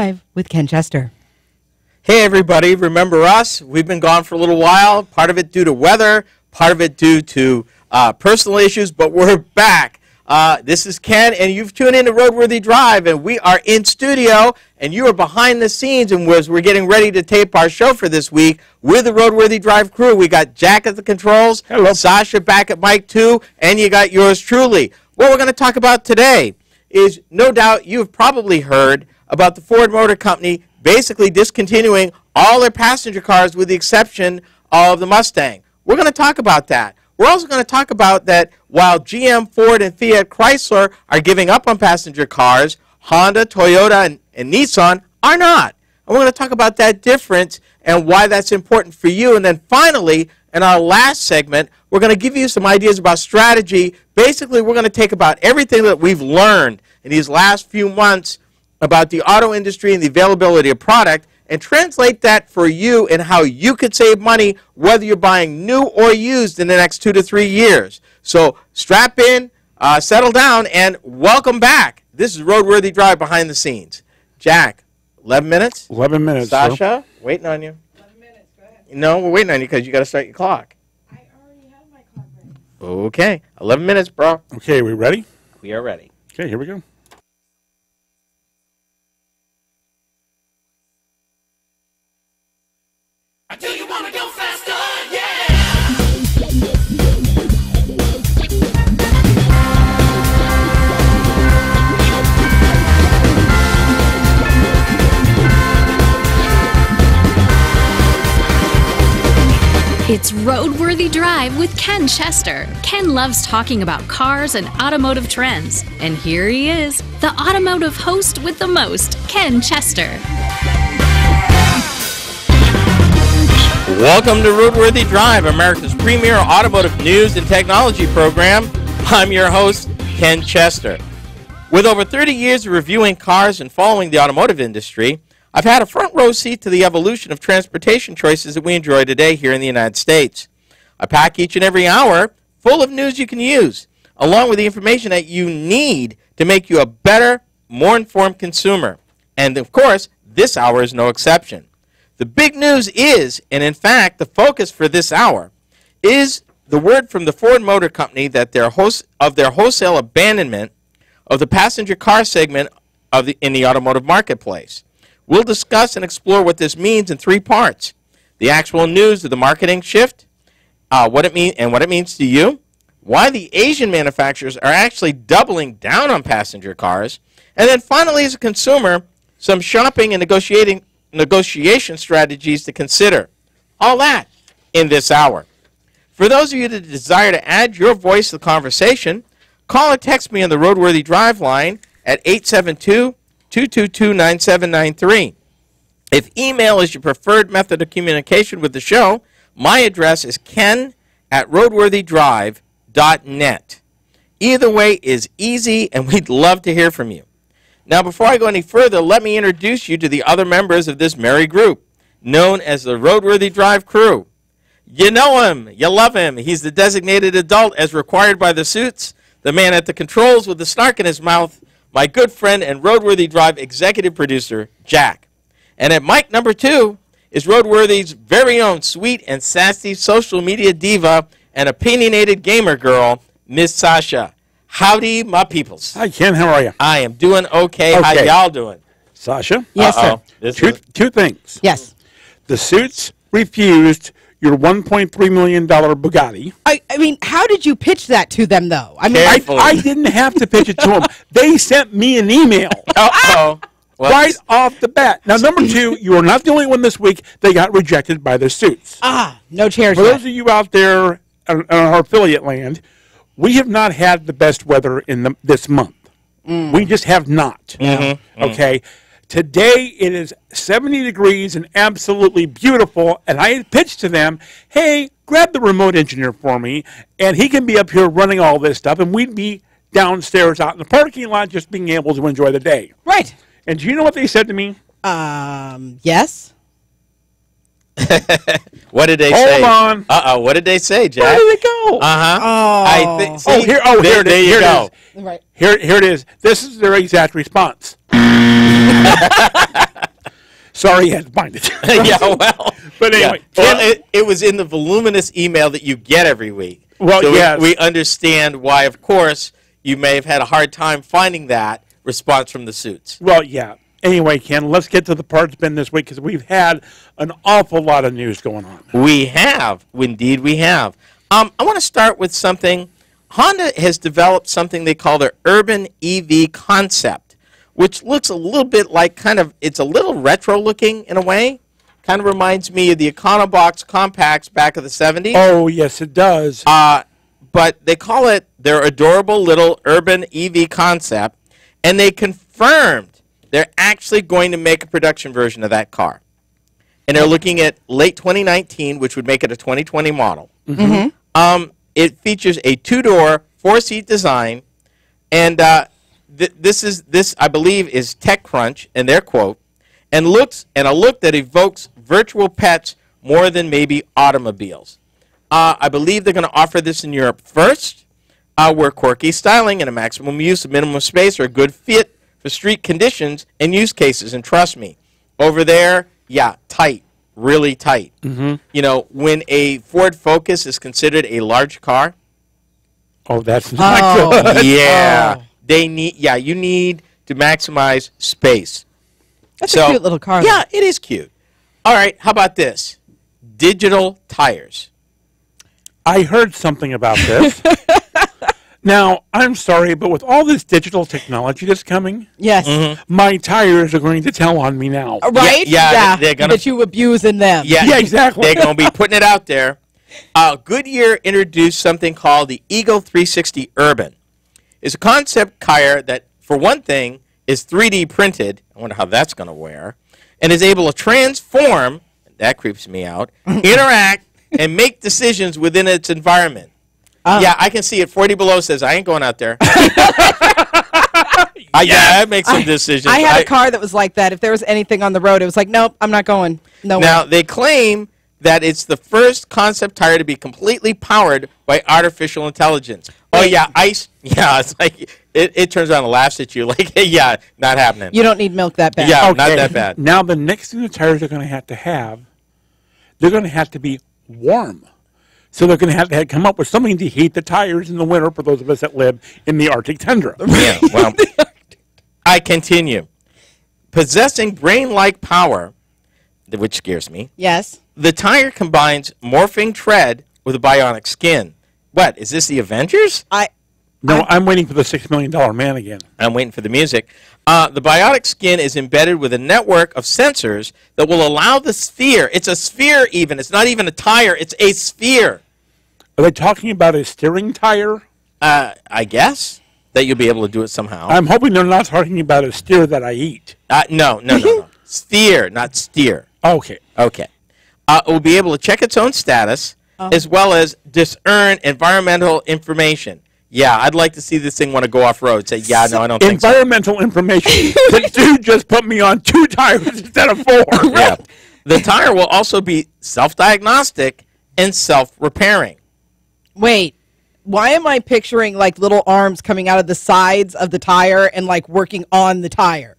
Drive with Ken Chester. Hey everybody, remember us? We've been gone for a little while, part of it due to weather, part of it due to personal issues, but we're back. This is Ken, and you've tuned in to RoadWorthy Drive, and we are in studio, and you are behind the scenes, and as we're getting ready to tape our show for this week with the RoadWorthy Drive crew. We got Jack at the controls, hello, Sasha back at mic 2, and you got yours truly. What we're going to talk about today is, no doubt you've probably heard about the Ford Motor Company basically discontinuing all their passenger cars with the exception of the Mustang. We're going to talk about that. We're also going to talk about that while GM, Ford, and Fiat Chrysler are giving up on passenger cars, Honda, Toyota, and Nissan are not. And we're going to talk about that difference and why that's important for you. And then finally, in our last segment, we're going to give you some ideas about strategy. Basically, we're going to take about everything that we've learned in these last few months about the auto industry and the availability of product and translate that for you and how you could save money whether you're buying new or used in the next 2 to 3 years. So strap in, settle down, and welcome back. This is RoadWorthy Drive behind the scenes. Jack, 11 minutes? 11 minutes. Sasha, waiting on you. 11 minutes, go ahead. No, we're waiting on you because you got to start your clock. I already have my clock ready. Okay, 11 minutes, bro. Okay, are we ready? We are ready. Okay, here we go. Do you want to go faster? Yeah! It's RoadWorthy Drive with Ken Chester. Ken loves talking about cars and automotive trends. And here he is, the automotive host with the most, Ken Chester. Welcome to RoadWorthy Drive, America's premier automotive news and technology program. I'm your host, Ken Chester. With over 30 years of reviewing cars and following the automotive industry, I've had a front row seat to the evolution of transportation choices that we enjoy today here in the United States. I pack each and every hour full of news you can use, along with the information that you need to make you a better, more informed consumer. And of course, this hour is no exception. The big news is, and in fact, the focus for this hour, is the word from the Ford Motor Company that their wholesale abandonment of the passenger car segment in the automotive marketplace. We'll discuss and explore what this means in 3 parts: the actual news of the marketing shift, what it means to you, why the Asian manufacturers are actually doubling down on passenger cars, and then finally, as a consumer, some shopping and negotiation strategies to consider. All that in this hour. For those of you that desire to add your voice to the conversation, call or text me on the RoadWorthy Drive line at 872-222-9793. If email is your preferred method of communication with the show, my address is ken@roadworthydrive.net. Either way is easy, and we'd love to hear from you. Now, before I go any further, let me introduce you to the other members of this merry group, known as the RoadWorthy Drive crew. You know him. You love him. He's the designated adult as required by the suits, the man at the controls with the snark in his mouth, my good friend and RoadWorthy Drive executive producer, Jack. And at mic number 2 is RoadWorthy's very own sweet and sassy social media diva and opinionated gamer girl, Miss Sasha. Howdy, my peoples. Hi, Ken. How are you? I am doing okay. How y'all doing? Sasha? Yes, sir. Two things. Yes. The suits refused your $1.3 million Bugatti. I mean, how did you pitch that to them, though? I mean, I didn't have to pitch it to them. They sent me an email. Uh-oh. Right off the bat. Now, number 2, you are not the only one this week that got rejected by the suits. No chairs For yet. those of you out there in our affiliate land, we have not had the best weather in this month. We just have not. Okay? Today it is 70 degrees and absolutely beautiful, and I had pitched to them, hey, grab the remote engineer for me, and he can be up here running all this stuff, and we'd be downstairs out in the parking lot just being able to enjoy the day. Right. And do you know what they said to me? Yes. What did they say? Hold on. What did they say, Jack? Where did it go? Here it is. Here it is. Right. Here it is. This is their exact response. Sorry, you had to find it. Yeah, well. But anyway, Yeah. Well, it was in the voluminous email that you get every week. Well, so yes. we understand why, of course, you may have had a hard time finding that response from the suits. Well, yeah. Anyway, Ken, let's get to the parts bin this week because we've had an awful lot of news going on. We have. Indeed, we have. I want to start with something. Honda has developed something they call their urban EV concept, which looks a little bit like it's a little retro looking in a way. Kind of reminds me of the Econobox compacts back of the 70s. Oh, yes, it does. But they call it their adorable little urban EV concept, and they confirmed they're actually going to make a production version of that car. And they're looking at late 2019, which would make it a 2020 model. It features a two-door, four-seat design, and this I believe is TechCrunch, and their quote, and a look that evokes virtual pets more than maybe automobiles. I believe they're going to offer this in Europe first, where quirky styling and a maximum use of minimum space are a good fit for street conditions and use cases. And trust me, over there, yeah, tight, really tight. You know, when a Ford Focus is considered a large car, Oh, that's not good. yeah, Oh. you need to maximize space. That's a cute little car. Yeah, it is cute. All right, how about this? Digital tires. I heard something about this. Now, I'm sorry, but with all this digital technology that's coming, Yes. my tires are going to tell on me now. Right? yeah, they're gonna- that you abuse in them. Yeah, exactly. They're going to be putting it out there. Goodyear introduced something called the Eagle 360 Urban. It's a concept tire that, for one thing, is 3D printed. I wonder how that's going to wear. And is able to transform, that creeps me out, interact, and make decisions within its environment. Yeah, I can see it. 40 Below says, I ain't going out there. I make some decisions. I had a car that was like that. If there was anything on the road, it was like, nope, I'm not going. No Now, way. they claim that it's the first concept tire to be completely powered by artificial intelligence. Oh, yeah, ice. Yeah, it's like, it turns around and laughs at you like, hey, yeah, not happening. You don't need milk that bad. Yeah, not that bad. Now, the next thing the tires are going to have, they're going to have to be warm. So they're going to have to come up with something to heat the tires in the winter for those of us that live in the Arctic tundra. Yeah, well, I continue. Possessing brain-like power, which scares me, Yes. the tire combines morphing tread with a bionic skin. What, is this the Avengers? No, I'm waiting for the $6 million man again. I'm waiting for the music. The bionic skin is embedded with a network of sensors that will allow the sphere. It's a sphere even. It's not even a tire. It's a sphere. Are they talking about a steering tire? I guess that you'll be able to do it somehow. I'm hoping they're not talking about a steer that I eat. No. Sphere, not steer. Okay. Okay. It will be able to check its own status as well as discern environmental information. Yeah, I'd like to see this thing want to go off-road. Say, yeah, no, I don't think so. Environmental information. The dude just put me on 2 tires instead of 4. Yeah. The tire will also be self-diagnostic and self-repairing. Wait. Why am I picturing like little arms coming out of the sides of the tire and like working on the tire?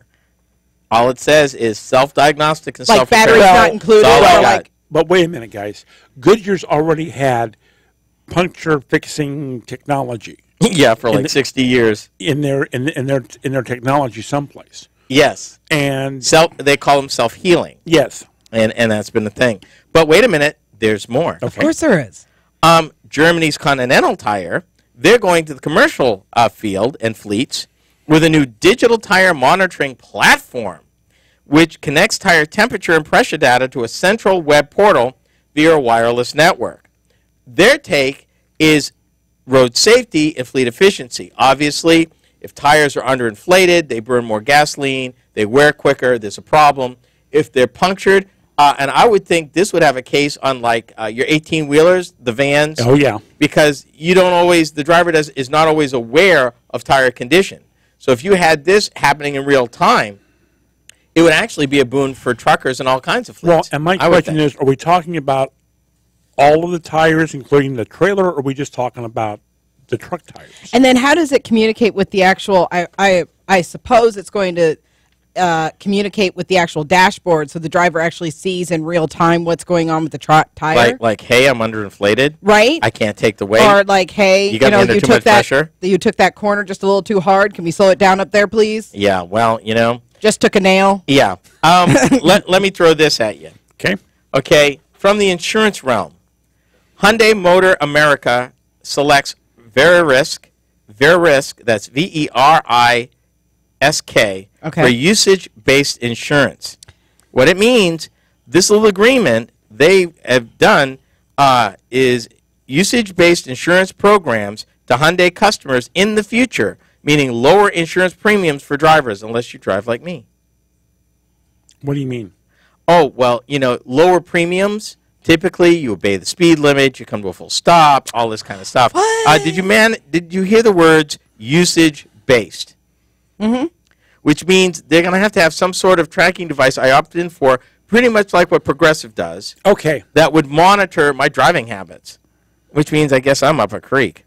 All it says is self-diagnostic and Like self-repairing. batteries Well, not included? that's all I Or got. like, But wait a minute, guys. Goodyear's already had puncture fixing technology Yeah, for like 60 years. in their technology someplace. Yes. And They call them self-healing, yes, and that's been the thing. But wait a minute, there's more. of course there is. Germany's Continental Tire, they're going to the commercial field and fleets with a new digital tire monitoring platform, which connects tire temperature and pressure data to a central web portal via a wireless network. Their take is road safety and fleet efficiency. Obviously, if tires are underinflated, they burn more gasoline, they wear quicker, there's a problem. If they're punctured, and I would think this would have a case on like your 18-wheelers, the vans. oh yeah, Because you don't always, the driver is not always aware of tire condition. So if you had this happening in real time, it would actually be a boon for truckers and all kinds of well, fleets. and my I would question think. is, are we talking about all of the tires, including the trailer, or are we just talking about the truck tires? And then how does it communicate with the actual, I suppose it's going to communicate with the actual dashboard, so the driver actually sees in real time what's going on with the tire. Like, hey, I'm underinflated. Right. I can't take the weight. Or like, hey, You got me under too much pressure. You took that corner just a little too hard. Can we slow it down up there, please? Yeah. Well, Just took a nail. Yeah. Let me throw this at you. Okay. Okay. From the insurance realm, Hyundai Motor America selects Verisk, that's VERISK, Okay. for usage-based insurance. What it means, this little agreement they have done is usage-based insurance programs to Hyundai customers in the future, meaning lower insurance premiums for drivers, unless you drive like me. What do you mean? Oh, well, lower premiums. Typically, you obey the speed limit, you come to a full stop, all this kind of stuff. What? Did you hear the words usage-based? Mm-hmm. Which means they're going to have some sort of tracking device I opted in for, pretty much like what Progressive does, Okay. that would monitor my driving habits, which means I guess I'm up a creek.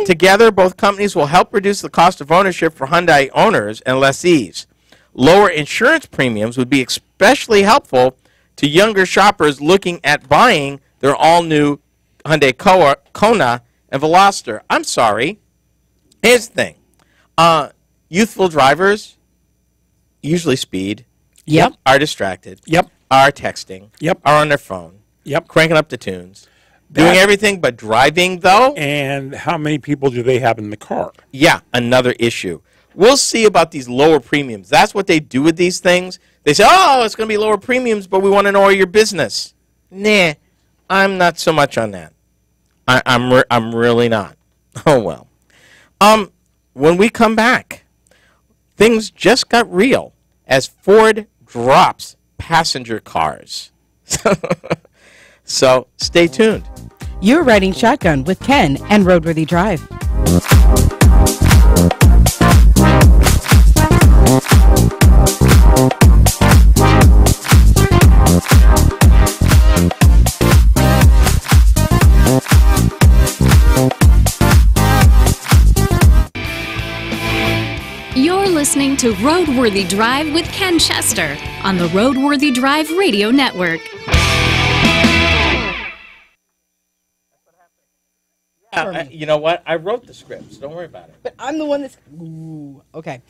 Together, both companies will help reduce the cost of ownership for Hyundai owners and lessees. Lower insurance premiums would be especially helpful to younger shoppers looking at buying their all-new Hyundai Kona and Veloster. I'm sorry. Here's the thing. Youthful drivers usually speed, Yep. are distracted, Yep. are texting, Yep. are on their phone, Yep. cranking up the tunes, doing everything but driving, though. And how many people do they have in the car? Yeah, another issue. We'll see about these lower premiums. That's what they do with these things. They say, oh, it's going to be lower premiums, but we want to know your business. Nah, I'm not so much on that. I'm really not. Oh, well. When we come back, things just got real as Ford drops passenger cars. So stay tuned. You're riding shotgun with Ken and Roadworthy Drive. You're listening to Roadworthy Drive with Ken Chester on the Roadworthy Drive Radio Network. You know what? I wrote the scripts. Don't worry about it. But I'm the one that's... Ooh, okay.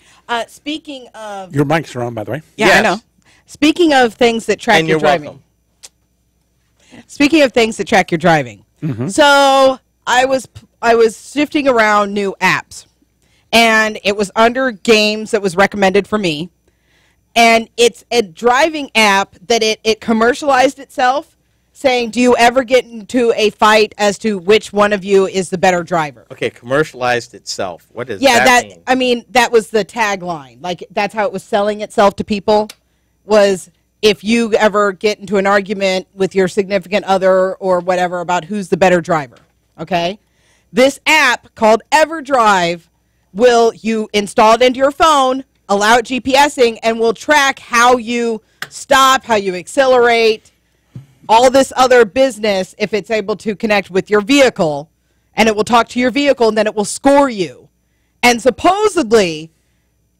Speaking of... Your mics are on, by the way. Yeah, Yes. I know. Speaking of things that track And your you're driving. welcome. Speaking of things that track your driving. So I was shifting around new apps, and it was under games that was recommended for me, and it's a driving app that it commercialized itself, saying, do you ever get into a fight as to which one of you is the better driver? Okay, commercialized itself. What does Yeah, that mean? I mean, that was the tagline. Like, that's how it was selling itself to people, was if you ever get into an argument with your significant other or whatever about who's the better driver, okay? This app called EverDrive you install it into your phone, allow it GPSing, and will track how you stop, how you accelerate, all this other business if it's able to connect with your vehicle, and it will talk to your vehicle, and then it will score you. And supposedly,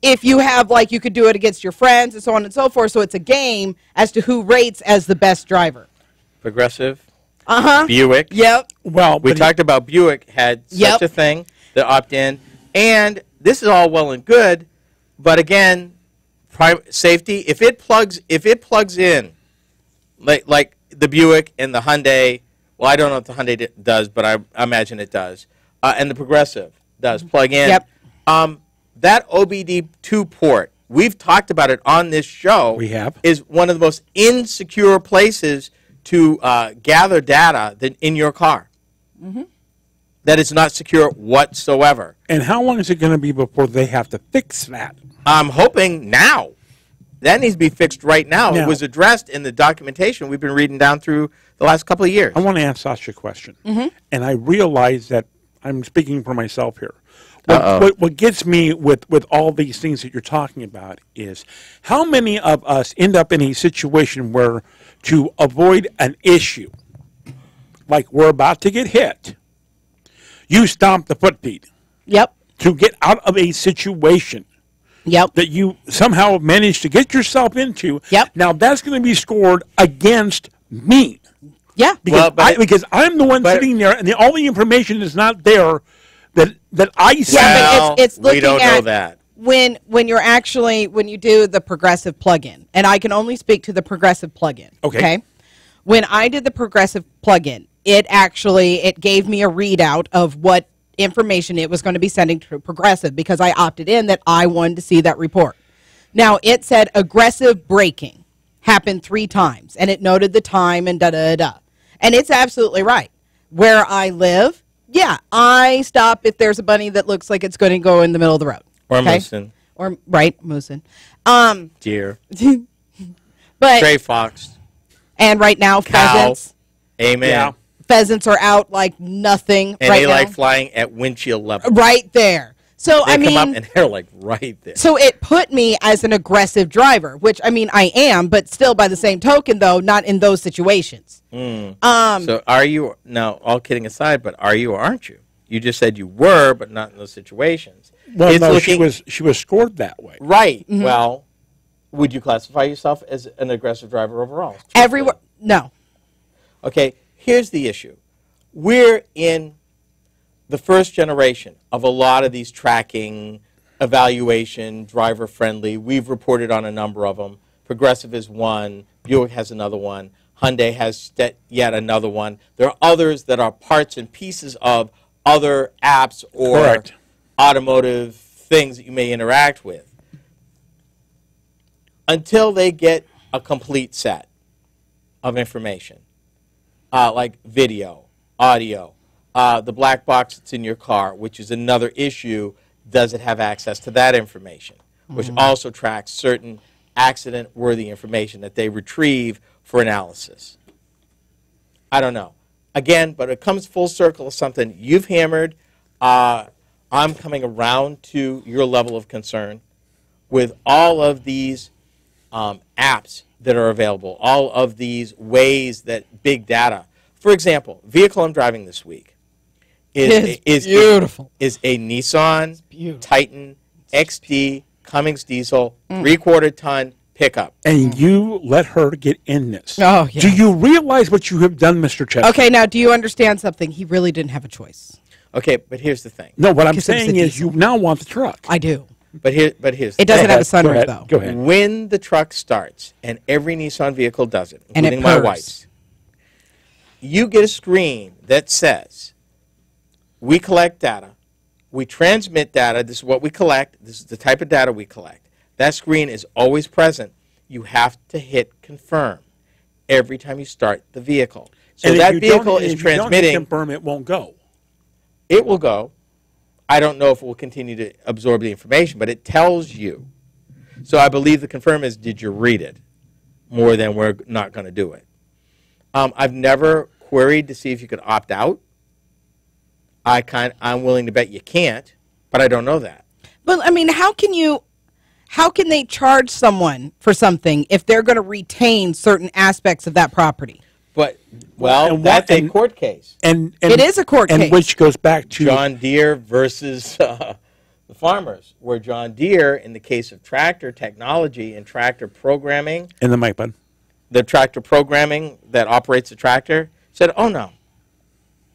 if you have, like, you could do it against your friends and so on and so forth, so it's a game as to who rates as the best driver. Progressive. Uh-huh. Buick. Yep. Well, We talked about Buick had Yep. such a thing, the opt-in. And this is all well and good, but again, safety, if it plugs in, like the Buick and the Hyundai, well, I don't know if the Hyundai does, but I imagine it does, and the Progressive does plug in. Yep. That OBD2 port, we've talked about it on this show. We have. Is one of the most insecure places to gather data in your car. Mm-hmm. That is not secure whatsoever. And how long is it going to be before they have to fix that? I'm hoping now. That needs to be fixed right now. It Now- was addressed in the documentation we've been reading down through the last couple of years. I want to ask Sasha a question. And I realize that I'm speaking for myself here. What gets me with all these things that you're talking about is how many of us end up in a situation where to avoid an issue, like we're about to get hit, you stomp the foot feed Yep. to get out of a situation. Yep. that you somehow managed to get yourself into. Yep. Now that's going to be scored against me. Yeah. Because, Well, because I'm the one but- sitting there, and all the information is not there that I see. Yeah, but it's we looking don't know at that. when you do the progressive plug-in, and I can only speak to the progressive plug-in. Okay. When I did the progressive plug-in, it gave me a readout of what information it was going to be sending to progressive because I opted in that I wanted to see that report. Now it said aggressive braking happened 3 times, and it noted the time and da-da-da. And it's absolutely right. Where I live, yeah, I stop if there's a bunny that looks like it's going to go in the middle of the road. Or okay? moosin. Or, right, moosin. Deer. But, Stray fox. and right now, Cow. pheasants. Amen. Yeah. Pheasants are out like nothing And right they now. like flying at windshield level. Right there. So, They I come up mean, and they're like right there. so it put me as an aggressive driver, which, I mean, I am, but still by the same token, though, not in those situations. So are you, now all kidding aside, but are you or aren't you? You just said you were, but not in those situations. Well, It's no, looking- she was scored that way. Right. Mm-hmm. Well, would you classify yourself as an aggressive driver overall? Everywhere. No. Okay, here's the issue. We're in the first generation of a lot of these tracking, evaluation, driver-friendly. We've reported on a number of them. Progressive is one. Buick has another one. Hyundai has yet another one. There are others that are parts and pieces of other apps or Correct. automotive things that you may interact with. Until they get a complete set of information, like video, audio, the black box that's in your car, which is another issue, does it have access to that information, which also tracks certain accident-worthy information that they retrieve for analysis. I don't know. Again, but it comes full circle of something you've hammered. I'm coming around to your level of concern with all of these apps that are available, all of these ways that big data. For example, vehicle I'm driving this week is beautiful. Is a Nissan beautiful. Titan XD Cummins diesel 3/4 ton pickup. And you let her get in this. Oh, yeah. Do you realize what you have done, Mr. Chester? Okay, now, do you understand something? He really didn't have a choice. Okay, but here's the thing. No, what I'm Because it was saying a is diesel. you now want the truck. I do. But here's the It doesn't thing. have a sunroof, though. Go ahead. When the truck starts, and every Nissan vehicle does it, And it including my purrs. wife's, you get a screen that says, we collect data, we transmit data, this is what we collect, this is the type of data we collect. That screen is always present. You have to hit confirm every time you start the vehicle. So And if that you don't- vehicle and is if you don't hit transmitting, confirm, it won't go. it will go. I don't know if it will continue to absorb the information, but it tells you. So I believe the confirm is, did you read it? More than we're not going to do it. I've never queried to see if you could opt out. I'm willing to bet you can't, but I don't know that. But, I mean, how can they charge someone for something if they're going to retain certain aspects of that property? But, well, And that's a and- court case. And It is a court and case. which goes back to John Deere versus the farmers, where John Deere, in the case of tractor technology and tractor programming, in the mic button. the tractor programming that operates the tractor, said, oh, no.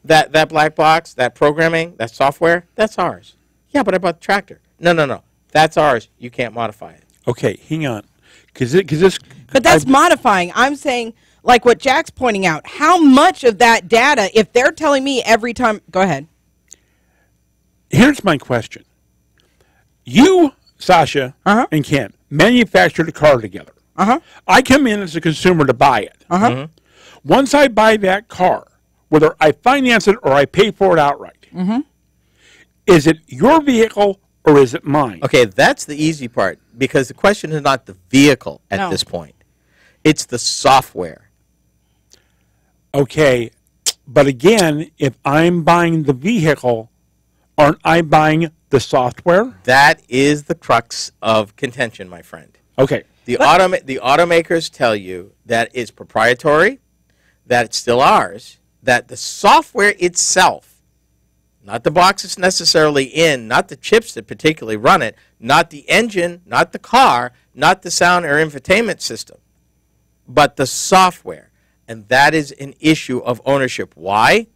That black box, that programming, that software, that's ours. Yeah, but I bought the tractor. No. That's ours. You can't modify it. Okay, hang on, because this. But that's modifying. I'm saying, like what Jack's pointing out, how much of that data, if they're telling me every time, go ahead. Here's my question. You, Sasha, Uh-huh. and Ken manufactured a car together. Uh-huh. I come in as a consumer to buy it. Uh-huh. Once I buy that car, whether I finance it or I pay for it outright, is it your vehicle or is it mine? Okay, that's the easy part, because the question is not the vehicle at No. this point. It's the software. Okay, but again, if I'm buying the vehicle, aren't I buying the software? That is the crux of contention, my friend. Okay. The automakers tell you that it's proprietary, that it's still ours, that the software itself Not the box it's necessarily in, not the chips that particularly run it, not the engine, not the car, not the sound or infotainment system, but the software. And that is an issue of ownership. Why?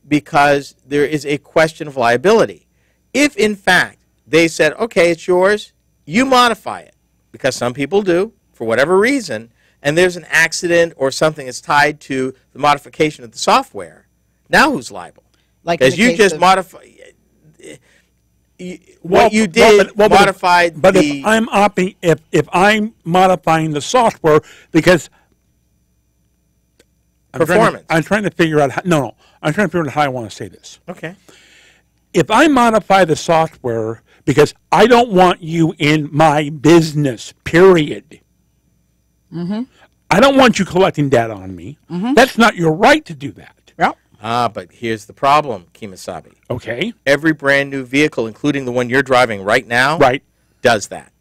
Because there is a question of liability. If, in fact, they said, okay, it's yours, you modify it, because some people do, for whatever reason, and there's an accident or something that's tied to the modification of the software, now who's liable? Like in Because the you case just of- modify what you did modified but the if I'm modifying the software because performance. I'm trying to figure out how, I'm trying to figure out how I want to say this. Okay. If I modify the software because I don't want you in my business, period. Mm-hmm. I don't want you collecting data on me. Mm-hmm. That's not your right to do that. Yep. But here's the problem, Kimasabi. Okay. Every brand new vehicle, including the one you're driving right now, Right. does that.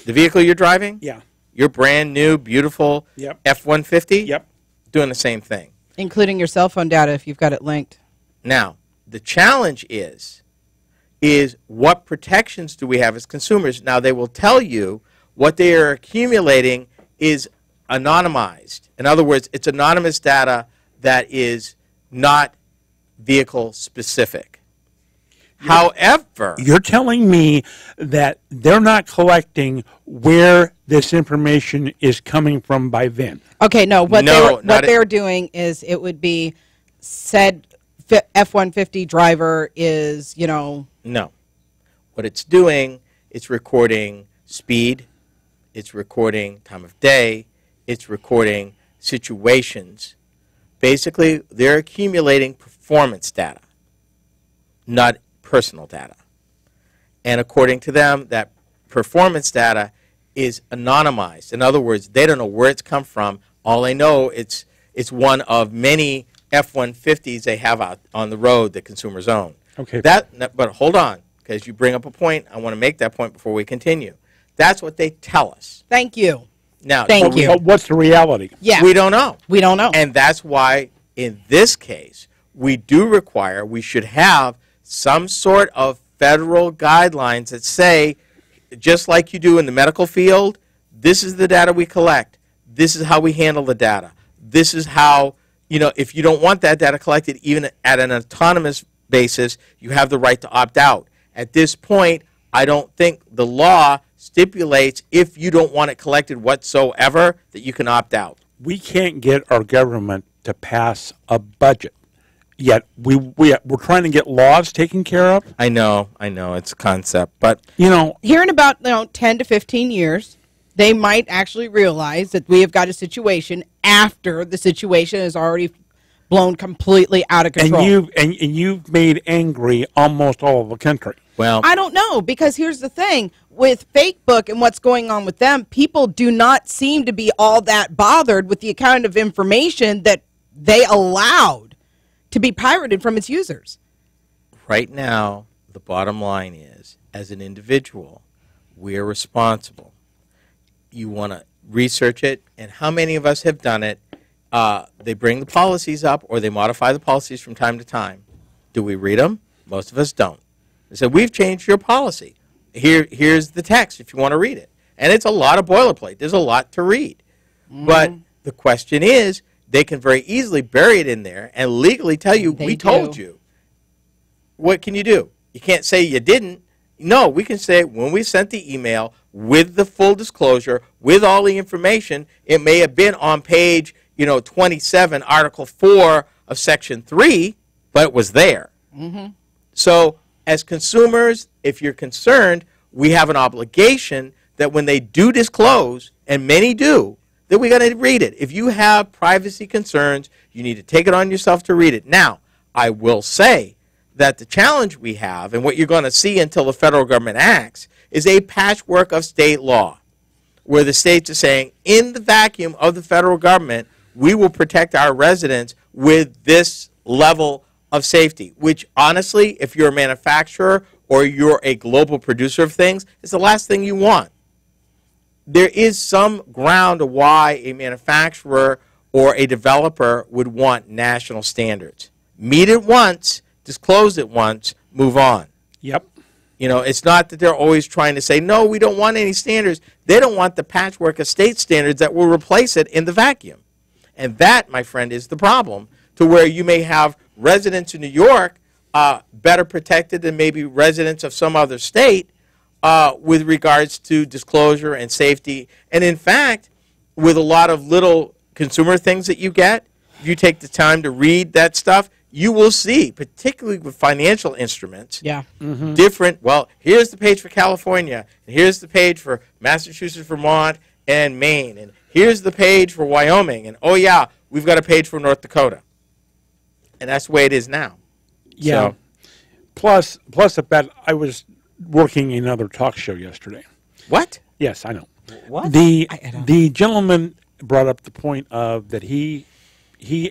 The vehicle you're driving, Yeah. your brand new, beautiful Yep. F-150, Yep. doing the same thing. Including your cell phone data if you've got it linked. Now, the challenge is what protections do we have as consumers? Now, they will tell you what they are accumulating is anonymized. In other words, it's anonymous data that is not vehicle specific. However, You're telling me that they're not collecting where this information is coming from by then. Okay, no. What No, not they're doing is it would be said F-150 driver is, no. What it's doing, it's recording speed, it's recording time of day, it's recording situations. Basically, they're accumulating performance data, not personal data. And according to them, that performance data is anonymized. In other words, they don't know where it's come from. All they know, it's one of many F-150s they have out on the road that consumers own. Okay. But hold on, because you bring up a point. I want to make that point before we continue. That's what they tell us. Thank you. Now, Thank you. But what's the reality? Yeah. we don't know. We don't know. And that's why, in this case, we should have some sort of federal guidelines that say, just like you do in the medical field, this is the data we collect. This is how we handle the data. This is how, if you don't want that data collected, even at an autonomous basis, you have the right to opt out. At this point, I don't think the law stipulates if you don't want it collected whatsoever that you can opt out. We can't get our government to pass a budget, yet we're trying to get laws taken care of. I know, it's a concept, but Here in about 10 to 15 years, they might actually realize that we have got a situation after the situation is already blown completely out of control. And you've made angry almost all of the country. well, I don't know, because here's the thing. With Facebook and what's going on with them, people do not seem to be all that bothered with the kind of information that they allowed to be pirated from its users. right now, the bottom line is, as an individual, we're responsible. You want to research it, and how many of us have done it? They bring the policies up, or they modify the policies from time to time. Do we read them? Most of us don't. They say, we've changed your policy. Here's the text if you want to read it. And it's a lot of boilerplate. There's a lot to read. But the question is, they can very easily bury it in there and legally tell you, They we told do. you. What can you do? You can't say you didn't. No, we can say when we sent the email with the full disclosure, with all the information, it may have been on page 27, Article 4 of Section 3, but it was there. So as consumers, if you're concerned, we have an obligation that when they do disclose, and many do, that we got to read it. If you have privacy concerns, you need to take it on yourself to read it. Now, I will say that the challenge we have, and what you're going to see until the federal government acts, is a patchwork of state law, where the states are saying, in the vacuum of the federal government, we will protect our residents with this level of safety, which honestly, if you're a manufacturer or you're a global producer of things, is the last thing you want. There is some ground why a manufacturer or a developer would want national standards. Meet it once disclose it once, move on. Yep. You know, it's not that they're always trying to say, no, we don't want any standards. They don't want the patchwork of state standards that will replace it in the vacuum. And that, my friend, is the problem, to where you may have residents in New York better protected than maybe residents of some other state with regards to disclosure and safety. And in fact, with a lot of little consumer things that you get, if you take the time to read that stuff, you will see, particularly with financial instruments, different, well, here's the page for California, and here's the page for Massachusetts, Vermont, and Maine, and here's the page for Wyoming, and oh yeah, we've got a page for North Dakota. And that's the way it is now. Yeah. So, Plus the fact I was working in another talk show yesterday. what? Yes, I know. What? The gentleman brought up the point of that he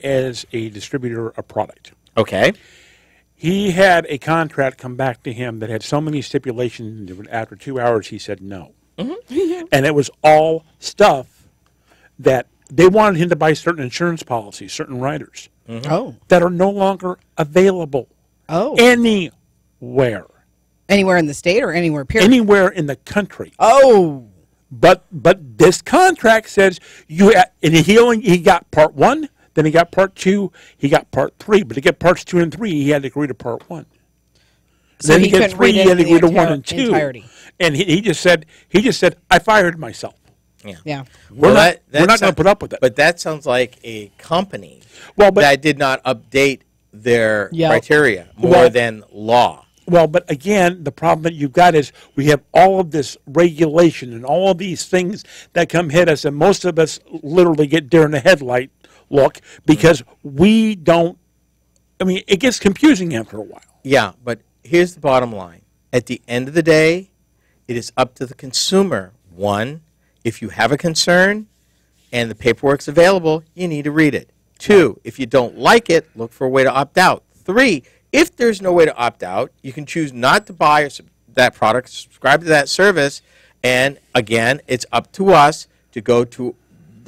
as a distributor of product. Okay. He had a contract come back to him that had so many stipulations that after 2 hours he said no. And it was all stuff that they wanted him to buy certain insurance policies, certain riders that are no longer available anywhere. Anywhere in the state or anywhere, period? Anywhere in the country. Oh. But this contract says and he got part 1, then he got part 2, he got part 3, but to get parts 2 and 3, he had to agree to part 1. So then he get couldn't 3, read he had to into agree to the 1 and 2. entirety. And he just said I fired myself. Yeah. We're not going to put up with it. But that sounds like a company Well, but that did not update their Yeah. criteria more Well- than law. Well, but again, the problem that you've got is we have all of this regulation and all of these things that come hit us, and most of us literally get deer in the headlight look because we don't. I mean, it gets confusing after a while. Yeah, but here's the bottom line. At the end of the day, it is up to the consumer. One, if you have a concern and the paperwork's available, you need to read it. Two, if you don't like it, look for a way to opt out. Three, if there's no way to opt out, you can choose not to buy that product, subscribe to that service, and again, it's up to us to go to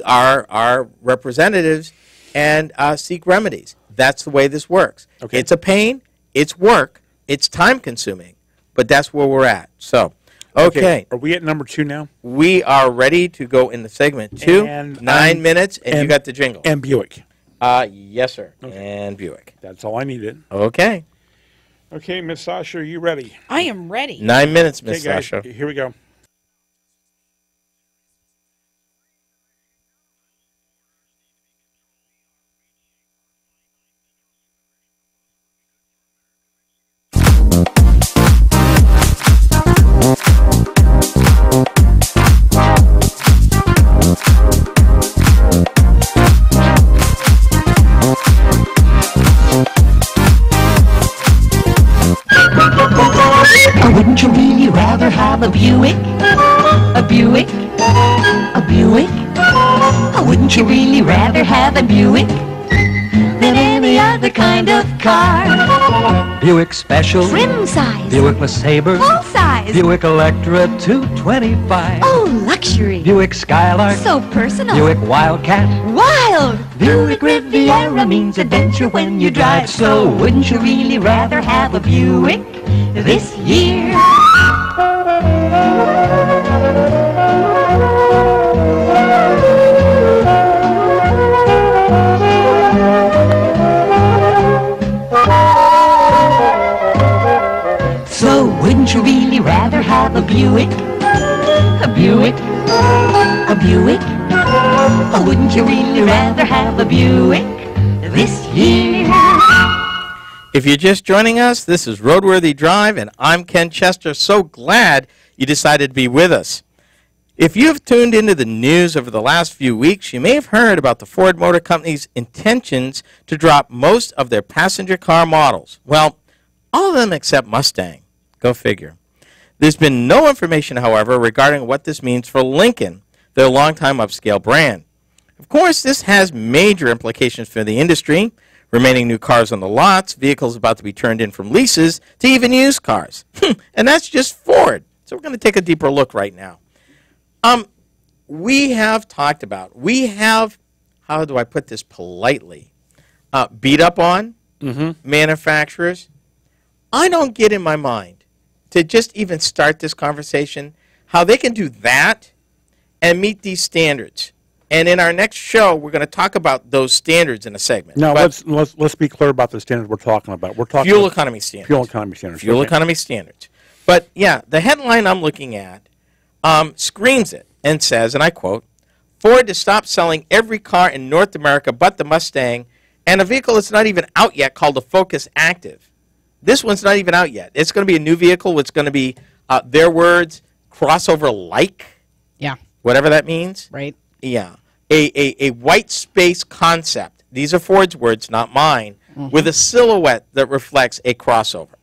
our representatives and seek remedies. That's the way this works. Okay. It's a pain, it's work, it's time-consuming, but that's where we're at. So, okay. Are we at number 2 now? We are ready to go into segment 2, And 9 minutes, and you got the jingle. And Buick. Yes, sir, and Buick. That's all I needed. Okay. Okay, Miss Sasha, are you ready? I am ready. 9 minutes, Okay, Miss guys, Sasha. here we go. Wouldn't you really rather have a Buick? A Buick? A Buick? Wouldn't you really rather have a Buick than any other kind of car? Buick Special, Trim size, Buick LeSabre, full size, Buick Electra 225, oh luxury, Buick Skylark, so personal, Buick Wildcat. wild. Buick Riviera means adventure when you drive slow. Wouldn't you really rather have a Buick this year? So wouldn't you really rather have a Buick? A Buick? A Buick? Or wouldn't you really rather have a Buick this year? If you're just joining us, this is RoadWorthy Drive, and I'm Ken Chester. So glad you decided to be with us. If you've tuned into the news over the last few weeks, you may have heard about the Ford Motor Company's intentions to drop most of their passenger car models. Well, all of them except Mustang. Go figure. There's been no information, however, regarding what this means for Lincoln, their longtime upscale brand. Of course, this has major implications for the industry. Remaining new cars on the lots, vehicles about to be turned in from leases, to even used cars. And that's just Ford. So we're going to take a deeper look right now. We have talked about, how do I put this politely, beat up on manufacturers I don't get in my mind to just even start this conversation how they can do that and meet these standards. And in our next show, we're going to talk about those standards in a segment. Now, But let's be clear about the standards we're talking about. We're talking fuel about economy standards. fuel economy standards. Fuel okay. economy standards. But, yeah, the headline I'm looking at screams it and says, and I quote, Ford to stop selling every car in North America but the Mustang and a vehicle that's not even out yet called the Focus Active. This one's not even out yet. It's going to be a new vehicle. It's going to be, their words, crossover-like, Yeah. whatever that means. Right. Yeah. A white space concept. These are Ford's words, not mine, with a silhouette that reflects a crossover.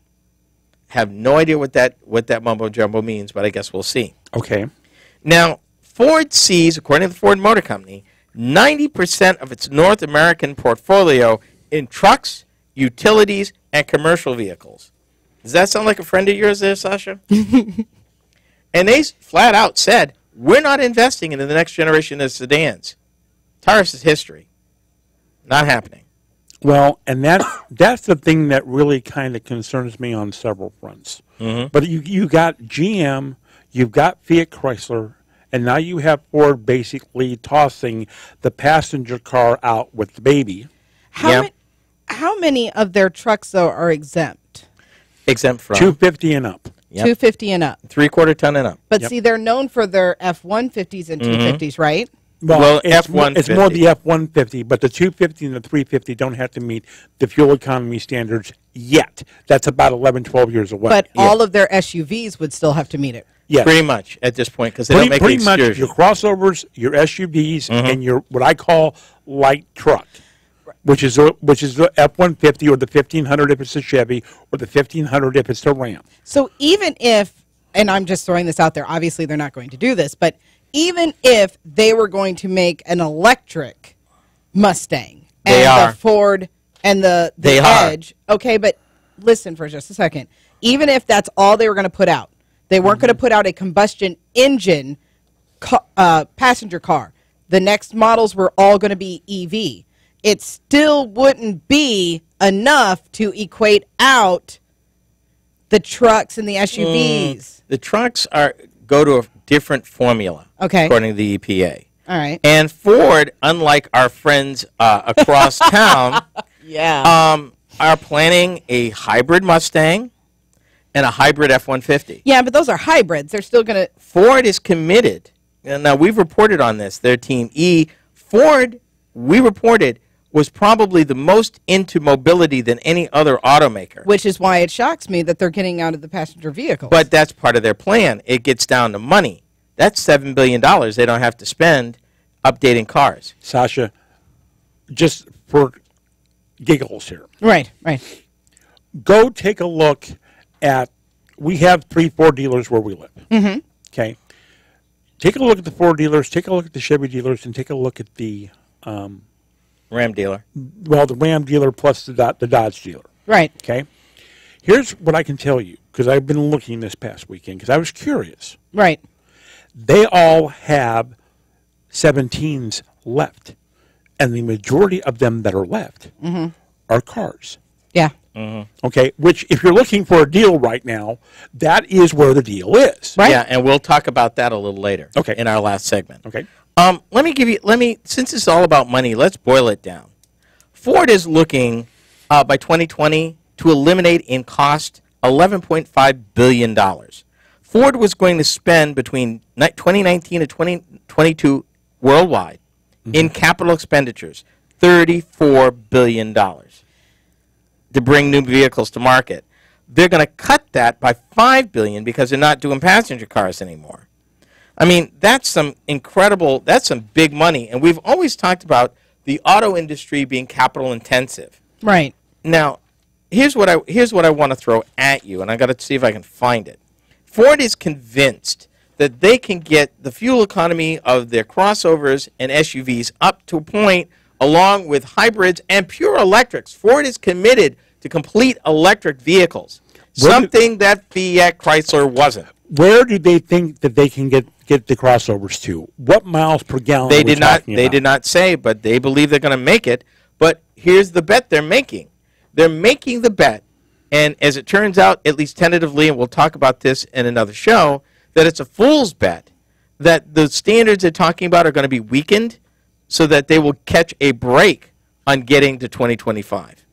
Have no idea what that mumbo jumbo means, but I guess we'll see. Okay. Now, Ford sees, according to the Ford Motor Company, 90% of its North American portfolio in trucks, utilities, and commercial vehicles. Does that sound like a friend of yours there, Sasha? And they flat out said, we're not investing in the next generation of sedans. Tires is history. Not happening. Well, and that's the thing that really kind of concerns me on several fronts. Mm-hmm. But you got GM, you've got Fiat Chrysler, and now you have Ford basically tossing the passenger car out with the baby. How many of their trucks, though, are exempt? Exempt from 250 and up. Yep. 250 and up. 3/4 ton and up. But Yep. see, they're known for their F-150s and 250s, right? Well, it's more F-150. the F-150, but the 250 and the 350 don't have to meet the fuel economy standards yet. That's about 11, 12 years away. But all of their SUVs would still have to meet it. yes. Pretty much at this point because they don't make pretty the much excursion. your crossovers, your SUVs, and your what I call light truck, which is the F-150 or the 1500 if it's a Chevy or the 1500 if it's a Ram. So even if, and I'm just throwing this out there, obviously they're not going to do this, but even if they were going to make an electric Mustang They and are. the Ford and the They are. Edge, okay, but listen for just a second. Even if that's all they were going to put out, they weren't going to put out a combustion engine passenger car. The next models were all going to be EV. It still wouldn't be enough to equate out the trucks and the SUVs. The trucks go to a different formula, Okay. according to the EPA. All right. And Ford, unlike our friends across town, are planning a hybrid Mustang and a hybrid F-150. Yeah, but those are hybrids. They're still going to... Ford is committed. And now, we've reported on this, their Team E. Ford, we reported, was probably the most into mobility than any other automaker. Which is why it shocks me that they're getting out of the passenger vehicles. But that's part of their plan. It gets down to money. That's $7 billion they don't have to spend updating cars. Sasha, just for giggles here, Right. go take a look at, we have 3 Ford dealers where we live. Mm-hmm. Okay. Take a look at the Ford dealers, take a look at the Chevy dealers, and take a look at the, Ram dealer. the Ram dealer plus the Dodge dealer. Right. Okay. Here's what I can tell you, because I've been looking this past weekend, because I was curious. Right. They all have 17s left, and the majority of them that are left are cars. Yeah. Okay, which if you're looking for a deal right now, that is where the deal is. Right. Yeah, and we'll talk about that a little later. Okay. In our last segment. Okay. Since it's all about money, let's boil it down. Ford is looking by 2020 to eliminate in cost $11.5 billion. Ford was going to spend between 2019 and 2022 worldwide in capital expenditures, $34 billion to bring new vehicles to market. They're going to cut that by $5 billion because they're not doing passenger cars anymore. I mean, that's some big money. And we've always talked about the auto industry being capital intensive. Right. Now, here's what I want to throw at you, and I got to see if I can find it. Ford is convinced that they can get the fuel economy of their crossovers and SUVs up to a point, along with hybrids and pure electrics. Ford is committed to complete electric vehicles, something that Fiat Chrysler wasn't. Where do they think that they can get the crossovers to? What miles per gallon? They did not say, but they believe they're going to make it. But here's the bet they're making. They're making the bet And as it turns out, at least tentatively, and we'll talk about this in another show, that it's a fool's bet that the standards they're talking about are going to be weakened so that they will catch a break on getting to 2025.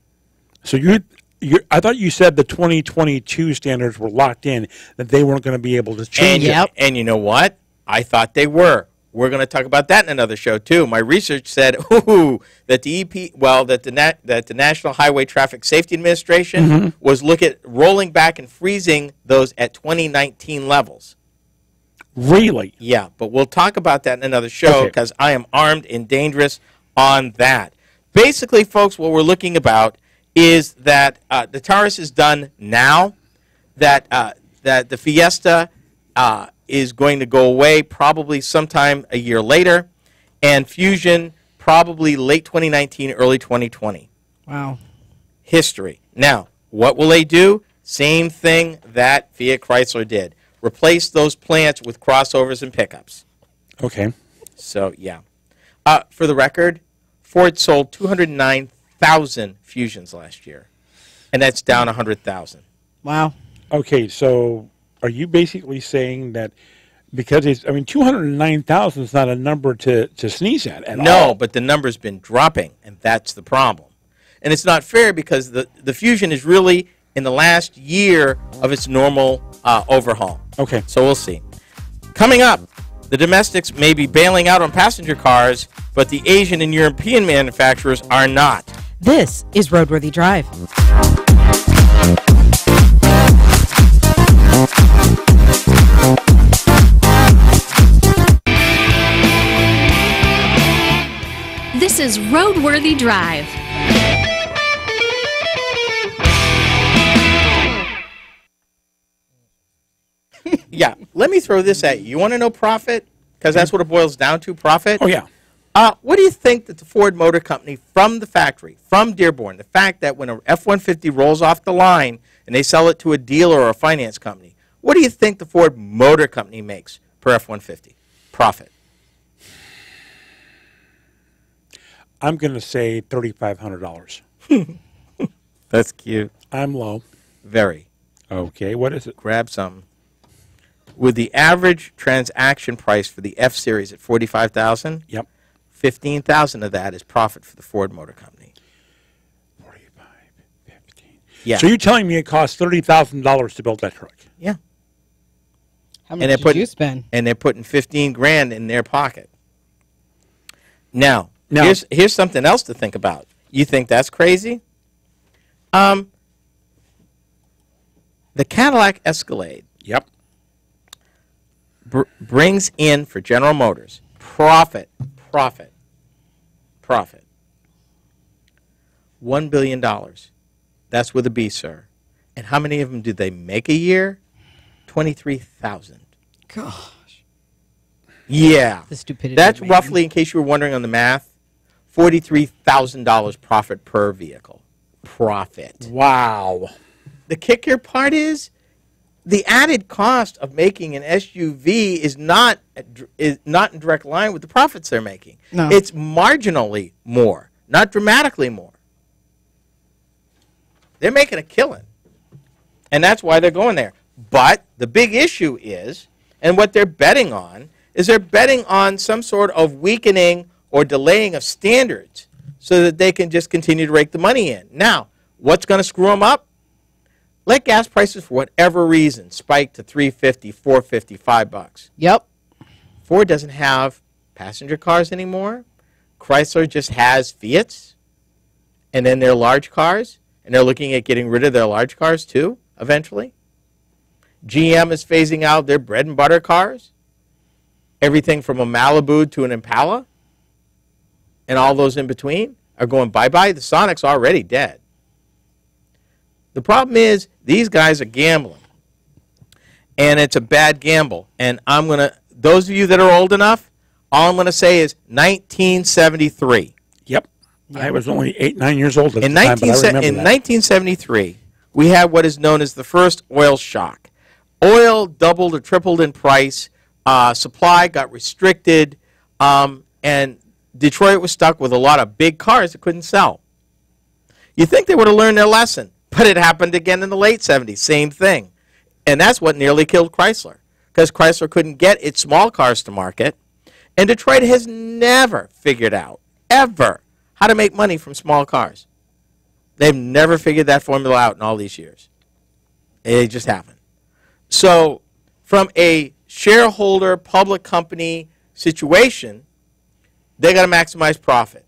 So I thought you said the 2022 standards were locked in, that they weren't going to be able to change it. And you know what? I thought they were. We're going to talk about that in another show too. My research said that the National Highway Traffic Safety Administration was looking at rolling back and freezing those at 2019 levels. Really? Yeah, but we'll talk about that in another show because I am armed and dangerous on that. Basically, folks, what we're looking about is that the Taurus is done now, that the Fiesta is going to go away probably sometime a year later, and Fusion probably late 2019, early 2020. Wow. History. Now, what will they do? Same thing that Fiat Chrysler did. Replace those plants with crossovers and pickups. Okay. So, yeah. For the record, Ford sold 209,000 Fusions last year, and that's down 100,000. Wow. Okay, so are you basically saying that because 209,000 is not a number to sneeze at all? No, but the number's been dropping, and that's the problem. And it's not fair because the Fusion is really in the last year of its normal overhaul. Okay. So we'll see. Coming up, the domestics may be bailing out on passenger cars, but the Asian and European manufacturers are not. This is Roadworthy Drive. This is Roadworthy Drive. Yeah, let me throw this at you. You want to know profit? Because that's what it boils down to, profit. Oh, yeah. What do you think that the Ford Motor Company from the factory, from Dearborn, the fact that when an F-150 rolls off the line and they sell it to a dealer or a finance company, what do you think the Ford Motor Company makes per F-150? Profit. I'm going to say $3,500. That's cute. I'm low. Very. Okay, what is it? Grab some. With the average transaction price for the F-Series at $45,000, Yep. $15,000 of that is profit for the Ford Motor Company. 45, 15. Yeah. So you're telling me it costs $30,000 to build that truck? Yeah. How much did you spend? And they're putting $15,000 in their pocket. Now, here's something else to think about. You think that's crazy? The Cadillac Escalade. Yep. Brings in for General Motors profit. $1 billion. That's with a B, sir. And how many of them do they make a year? 23,000. Gosh. Yeah. The stupidity. That's of man. roughly, in case you were wondering on the math, $43,000 profit per vehicle. Profit. Wow. The kicker part is the added cost of making an SUV is not in direct line with the profits they're making. No. It's marginally more, not dramatically more. They're making a killing, and that's why they're going there. But the big issue is, and what they're betting on, is they're betting on some sort of weakening or delaying of standards so that they can just continue to rake the money in. Now, what's going to screw them up? Let gas prices, for whatever reason, spike to $3.50, $4.50, $5. Yep. Ford doesn't have passenger cars anymore. Chrysler just has Fiats, and then their large cars, and they're looking at getting rid of their large cars too, eventually. GM is phasing out their bread and butter cars, everything from a Malibu to an Impala, and all those in between are going bye-bye. The Sonic's already dead. The problem is these guys are gambling, and it's a bad gamble. And those of you that are old enough, all I'm going to say is 1973. Yep. I was only 8, 9 years old at In the time, but I remember that. 1973, we had what is known as the first oil shock. Oil doubled or tripled in price. Supply got restricted, and Detroit was stuck with a lot of big cars that couldn't sell. You think they would have learned their lesson? But it happened again in the late 70s, same thing. And that's what nearly killed Chrysler, because Chrysler couldn't get its small cars to market. And Detroit has never figured out, ever, how to make money from small cars. They've never figured that formula out in all these years. They just haven't. So from a shareholder, public company situation, they got to maximize profit.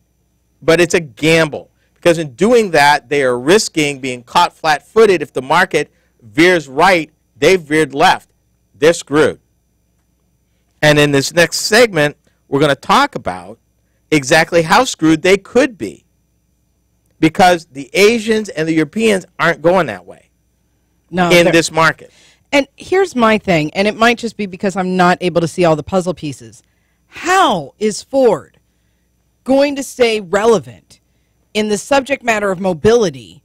But it's a gamble, because in doing that, they are risking being caught flat-footed. If the market veers right, they've veered left. They're screwed. And in this next segment, we're going to talk about exactly how screwed they could be, because the Asians and the Europeans aren't going that way in this market. And here's my thing, and it might just be because I'm not able to see all the puzzle pieces. How is Ford going to stay relevant in the subject matter of mobility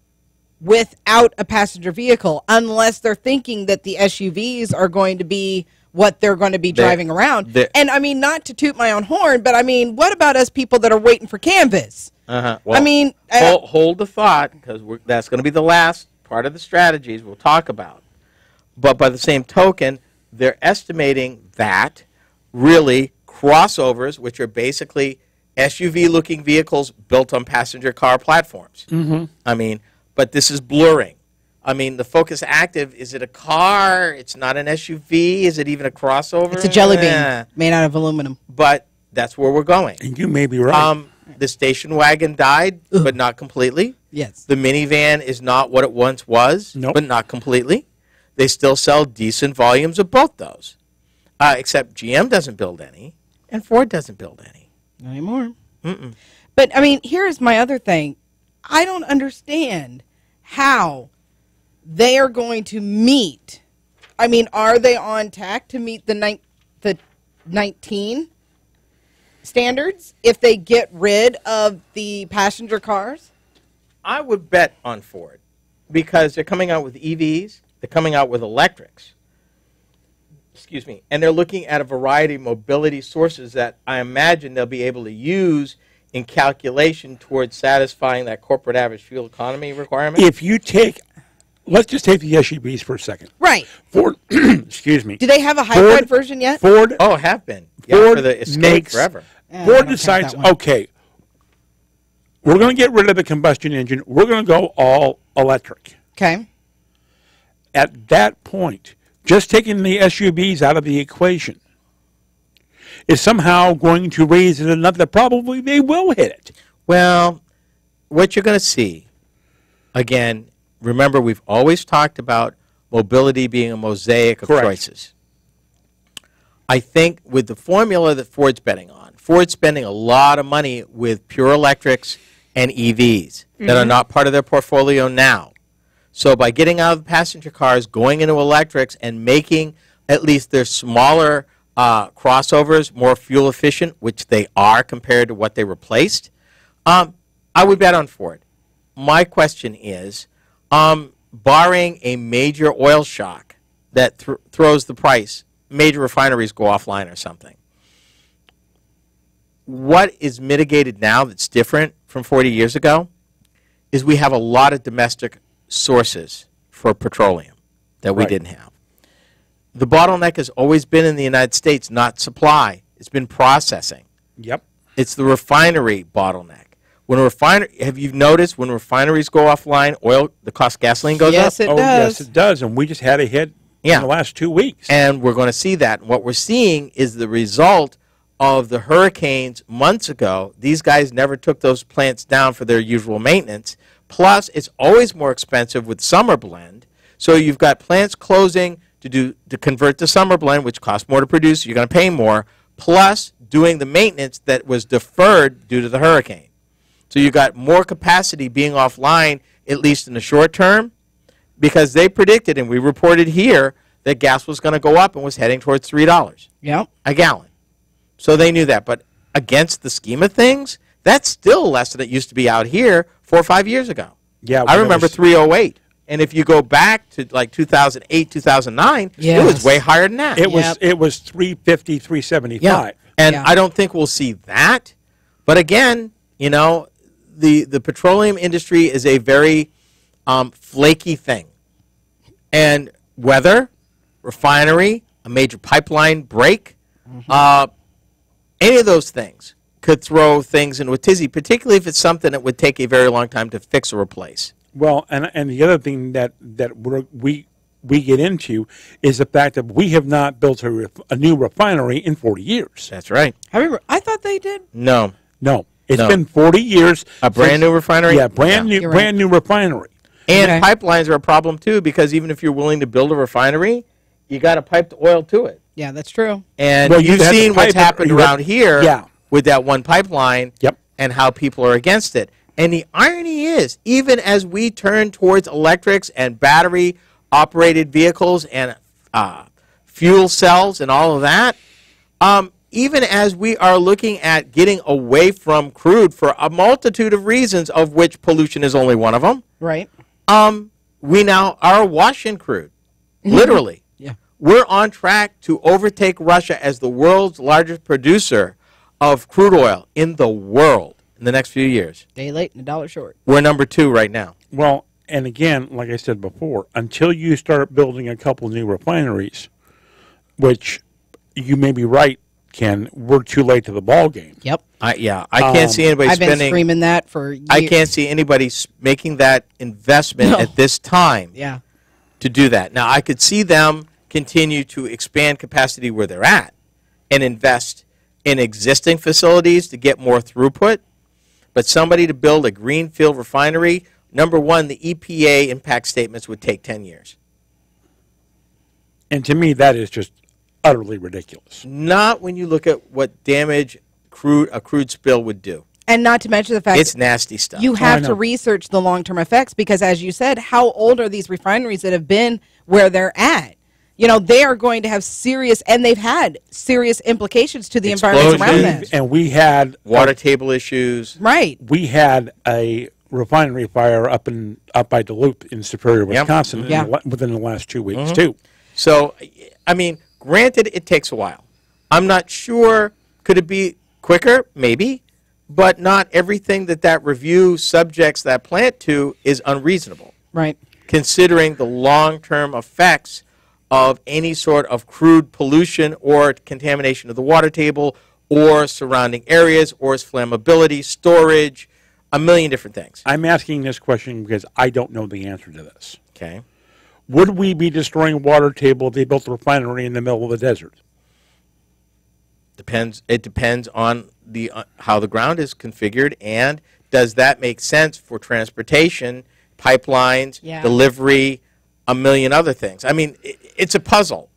without a passenger vehicle, unless they're thinking that the SUVs are going to be what they're going to be driving around? And I mean, not to toot my own horn, but I mean, what about us people that are waiting for Canvas? Well, I mean, hold the thought, because that's going to be the last part of the strategies we'll talk about. But by the same token, they're estimating that really crossovers, which are basically SUV-looking vehicles built on passenger car platforms. I mean, but this is blurring. I mean, the Focus Active, is it a car? It's not an SUV. Is it even a crossover? it's a jelly bean made out of aluminum. But that's where we're going. And you may be right. The station wagon died, but not completely. Yes. The minivan is not what it once was, but not completely. They still sell decent volumes of both those, except GM doesn't build any, and Ford doesn't build any. Not anymore. But, I mean, here's my other thing. I don't understand how they are going to meet. I mean, are they on tack to meet the 19 standards if they get rid of the passenger cars? I would bet on Ford, because they're coming out with EVs, they're coming out with electrics, excuse me, and they're looking at a variety of mobility sources that I imagine they'll be able to use in calculation towards satisfying that corporate average fuel economy requirement. If you take, let's just take the SUVs for a second. Right. Ford, excuse me. Do they have a hybrid version yet? Ford, Have been. Ford For the Escape makes, forever. Ford decides, okay, we're going to get rid of the combustion engine. We're going to go all electric. Okay. At that point, just taking the SUVs out of the equation is somehow going to raise it enough that probably they will hit it. Well, what you're going to see, again, remember we've always talked about mobility being a mosaic of choices. I think with the formula that Ford's betting on, Ford's spending a lot of money with pure electrics and EVs that are not part of their portfolio now. So by getting out of the passenger cars, going into electrics, and making at least their smaller crossovers more fuel efficient, which they are compared to what they replaced, I would bet on Ford. My question is, barring a major oil shock that throws the price, major refineries go offline or something, what is mitigated now that's different from 40 years ago is we have a lot of domestic sources for petroleum that we didn't have. The bottleneck has always been in the United States, not supply. It's been processing. Yep. It's the refinery bottleneck. When have you noticed when refineries go offline, the cost of gasoline goes up? Yes, it does. Yes, it does. And we just had a hit in the last 2 weeks. And we're going to see that. And what we're seeing is the result of the hurricanes months ago. These guys never took those plants down for their usual maintenance. Plus, it's always more expensive with summer blend. So you've got plants closing to convert to summer blend, which costs more to produce. You're going to pay more. Plus, doing the maintenance that was deferred due to the hurricane. So you've got more capacity being offline, at least in the short term, because they predicted, and we reported here, that gas was going to go up and was heading towards $3 a gallon. So they knew that. But against the scheme of things, that's still less than it used to be out here 4 or 5 years ago. Yeah, I remember 308. And if you go back to like 2008, 2009, it was way higher than that. It was 350, 375. Yeah. And I don't think we'll see that. But again, you know, the petroleum industry is a very flaky thing. And weather, refinery, a major pipeline break, any of those things could throw things into a tizzy, particularly if it's something that would take a very long time to fix or replace. Well, and the other thing that we get into is the fact that we have not built a new refinery in 40 years. That's right. I thought they did. No. No, it's No. been 40 years. A brand new refinery? Yeah, brand new refinery. And Okay. pipelines are a problem, too, because even if you're willing to build a refinery, you got to pipe the oil to it. Yeah, that's true. And Well, you you've have to seen what's pipe it, happened you have- around here Yeah. with that one pipeline Yep. and how people are against it. And the irony is, even as we turn towards electrics and battery-operated vehicles and fuel cells and all of that, even as we are looking at getting away from crude for a multitude of reasons, of which pollution is only one of them, Right. we now are awash in crude, literally. Yeah. We're on track to overtake Russia as the world's largest producer of crude oil in the world in the next few years. Day late and a dollar short. We're number 2 right now. Well, and again, like I said before, until you start building a couple new refineries, which you may be right, Ken, we're too late to the ball game. Yep. I can't see anybody I've been spending. screaming that for years. I can't see anybody making that investment No. at this time Yeah. to do that. Now, I could see them continue to expand capacity where they're at and invest in existing facilities to get more throughput. But somebody to build a greenfield refinery, number one, the EPA impact statements would take 10 years. And to me, that is just utterly ridiculous. Not when you look at what damage a crude spill would do. And not to mention the fact It's nasty stuff. you have I to know. research the long-term effects because, as you said, how old are these refineries that have been where they're at? You know, they are going to have serious, and they've had serious implications to the environment around them. Explosions. And we had Water table issues. Right. we had a refinery fire up by Duluth in Superior, Wisconsin, Yeah. within the last 2 weeks too. So, I mean, granted, it takes a while. I'm not sure, could it be quicker? Maybe. But not everything that review subjects that plant to is unreasonable, Right. considering the long-term effects of any sort of crude pollution or contamination of the water table or surrounding areas or its flammability, storage, a million different things. I'm asking this question because I don't know the answer to this. Okay. Would we be destroying water table if they built a refinery in the middle of the desert? Depends. It depends on the how the ground is configured, and does that make sense for transportation, pipelines, Yeah. delivery, a million other things. I mean, it's a puzzle.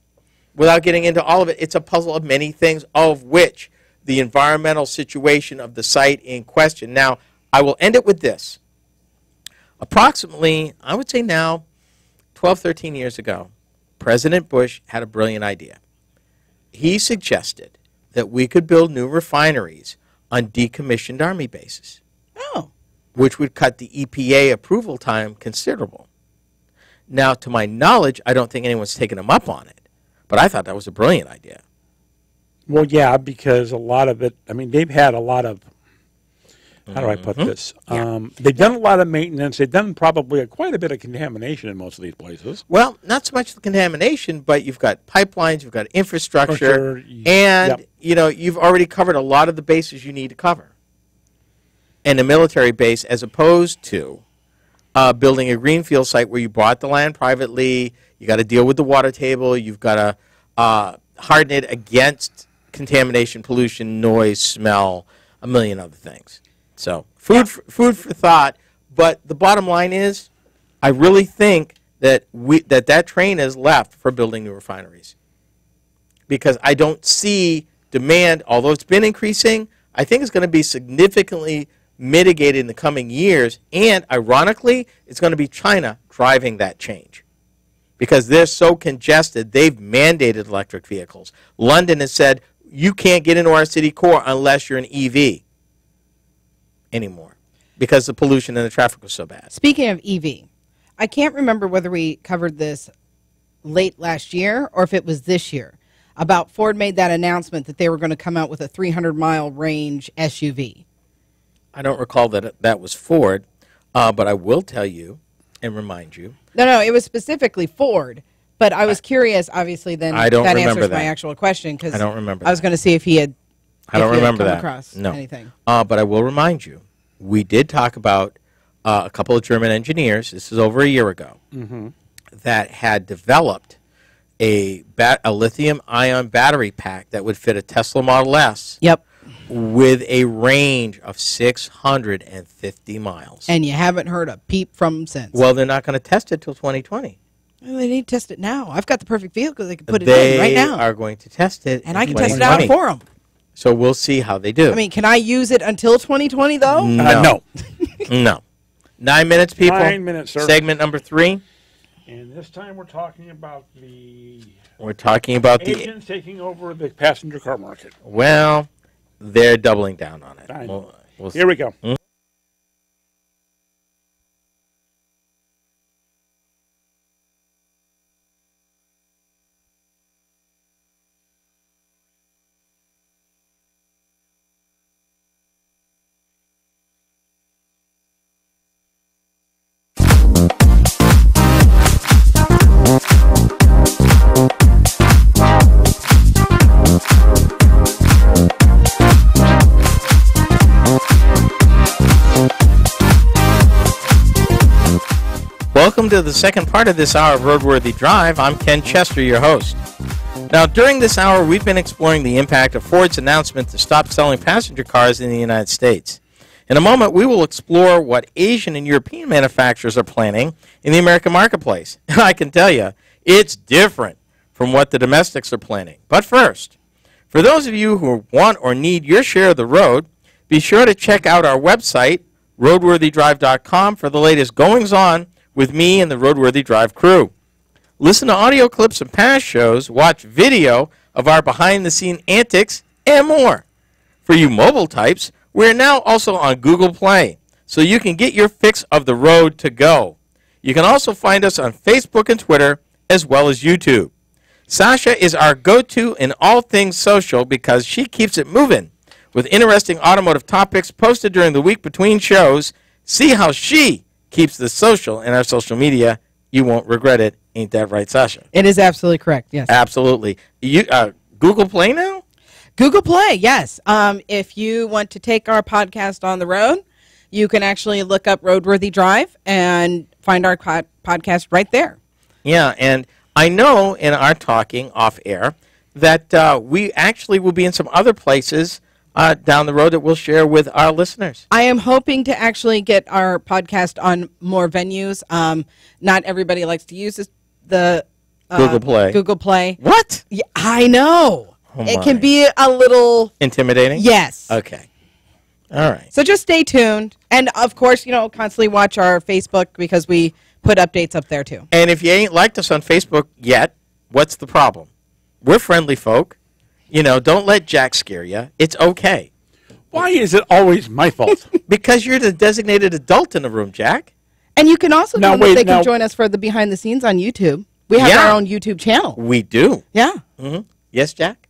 Without getting into all of it, it's a puzzle of many things, of which the environmental situation of the site in question. Now, I will end it with this. Approximately, I would say now, 12, 13 years ago, President Bush had a brilliant idea. He suggested that we could build new refineries on decommissioned Army bases, Oh. which would cut the EPA approval time considerable. Now, to my knowledge, I don't think anyone's taken him up on it, but I thought that was a brilliant idea. Well, yeah, because a lot of it, I mean, they've had a lot of, how do I put this? They've done a lot of maintenance. They've done probably quite a bit of contamination in most of these places. Well, not so much the contamination, but you've got pipelines, you've got infrastructure, and Yep. you know you've already covered a lot of the bases you need to cover. And a military base, as opposed to building a greenfield site where you bought the land privately, you got to deal with the water table, you've got to harden it against contamination, pollution, noise, smell, a million other things. So food for thought. But the bottom line is, I really think that that train has left for building new refineries, because I don't see demand, although it's been increasing. I think it's going to be significantly mitigated in the coming years, and ironically, it's going to be China driving that change, because they're so congested. They've mandated electric vehicles. London has said you can't get into our city core unless you're an EV anymore, because the pollution and the traffic was so bad. Speaking of EV, I can't remember whether we covered this late last year or if it was this year. About Ford made that announcement that they were going to come out with a 300-mile range SUV. I don't recall that that was Ford, but I will tell you and remind you. No, it was specifically Ford. But I was curious, obviously, then I don't that remember answers that. my actual question. Cause I don't remember I was that. going to see if he had I don't remember come that. across No. anything. But I will remind you, we did talk about a couple of German engineers, this is over a year ago, that had developed a lithium-ion battery pack that would fit a Tesla Model S Yep. with a range of 650 miles. And you haven't heard a peep from him since. Well, they're not going to test it till 2020. Well, they need to test it now. I've got the perfect vehicle. They can put it They in right now. are going to test it, And in I can test it out 2020. for them. So we'll see how they do. I mean, can I use it until 2020, though? No. No. 9 minutes, people. 9 minutes, sir. Segment number 3. And this time we're talking about the We're talking about the. agents taking over the passenger car market. Well, they're doubling down on it. Fine. We'll Here we go. Welcome to the second part of this hour of RoadWorthy Drive. I'm Ken Chester, your host. Now, during this hour, we've been exploring the impact of Ford's announcement to stop selling passenger cars in the United States. In a moment, we will explore what Asian and European manufacturers are planning in the American marketplace. And I can tell you, it's different from what the domestics are planning. But first, for those of you who want or need your share of the road, be sure to check out our website, roadworthydrive.com, for the latest goings-on with me and the RoadWorthy Drive crew. Listen to audio clips of past shows, watch video of our behind-the-scene antics, and more. For you mobile types, we're now also on Google Play, so you can get your fix of the road to go. You can also find us on Facebook and Twitter, as well as YouTube. Sasha is our go-to in all things social because she keeps it moving with interesting automotive topics posted during the week between shows. See how she keeps the social in our social media. You won't regret it. Ain't that right, Sasha? It is absolutely correct, yes. Absolutely. You Google Play now? Google Play, yes. If you want to take our podcast on the road, you can actually look up RoadWorthy Drive and find our podcast right there. Yeah, and I know in our talking off air that we actually will be in some other places down the road that we'll share with our listeners. I am hoping to actually get our podcast on more venues. Not everybody likes to use the Google Play. Google Play. What? Yeah, I know. Oh it my. can be a little Intimidating? yes. Okay. All right. So just stay tuned, and of course, constantly watch our Facebook because we put updates up there too. And if you ain't liked us on Facebook yet, what's the problem? We're friendly folk. Don't let Jack scare you. It's okay. Why is it always my fault? Because you're the designated adult in the room, Jack. And you can also Now, they wait, can now- join us for the behind the scenes on YouTube. We have Yeah. our own YouTube channel. We do. Yeah. Hmm. Yes, Jack?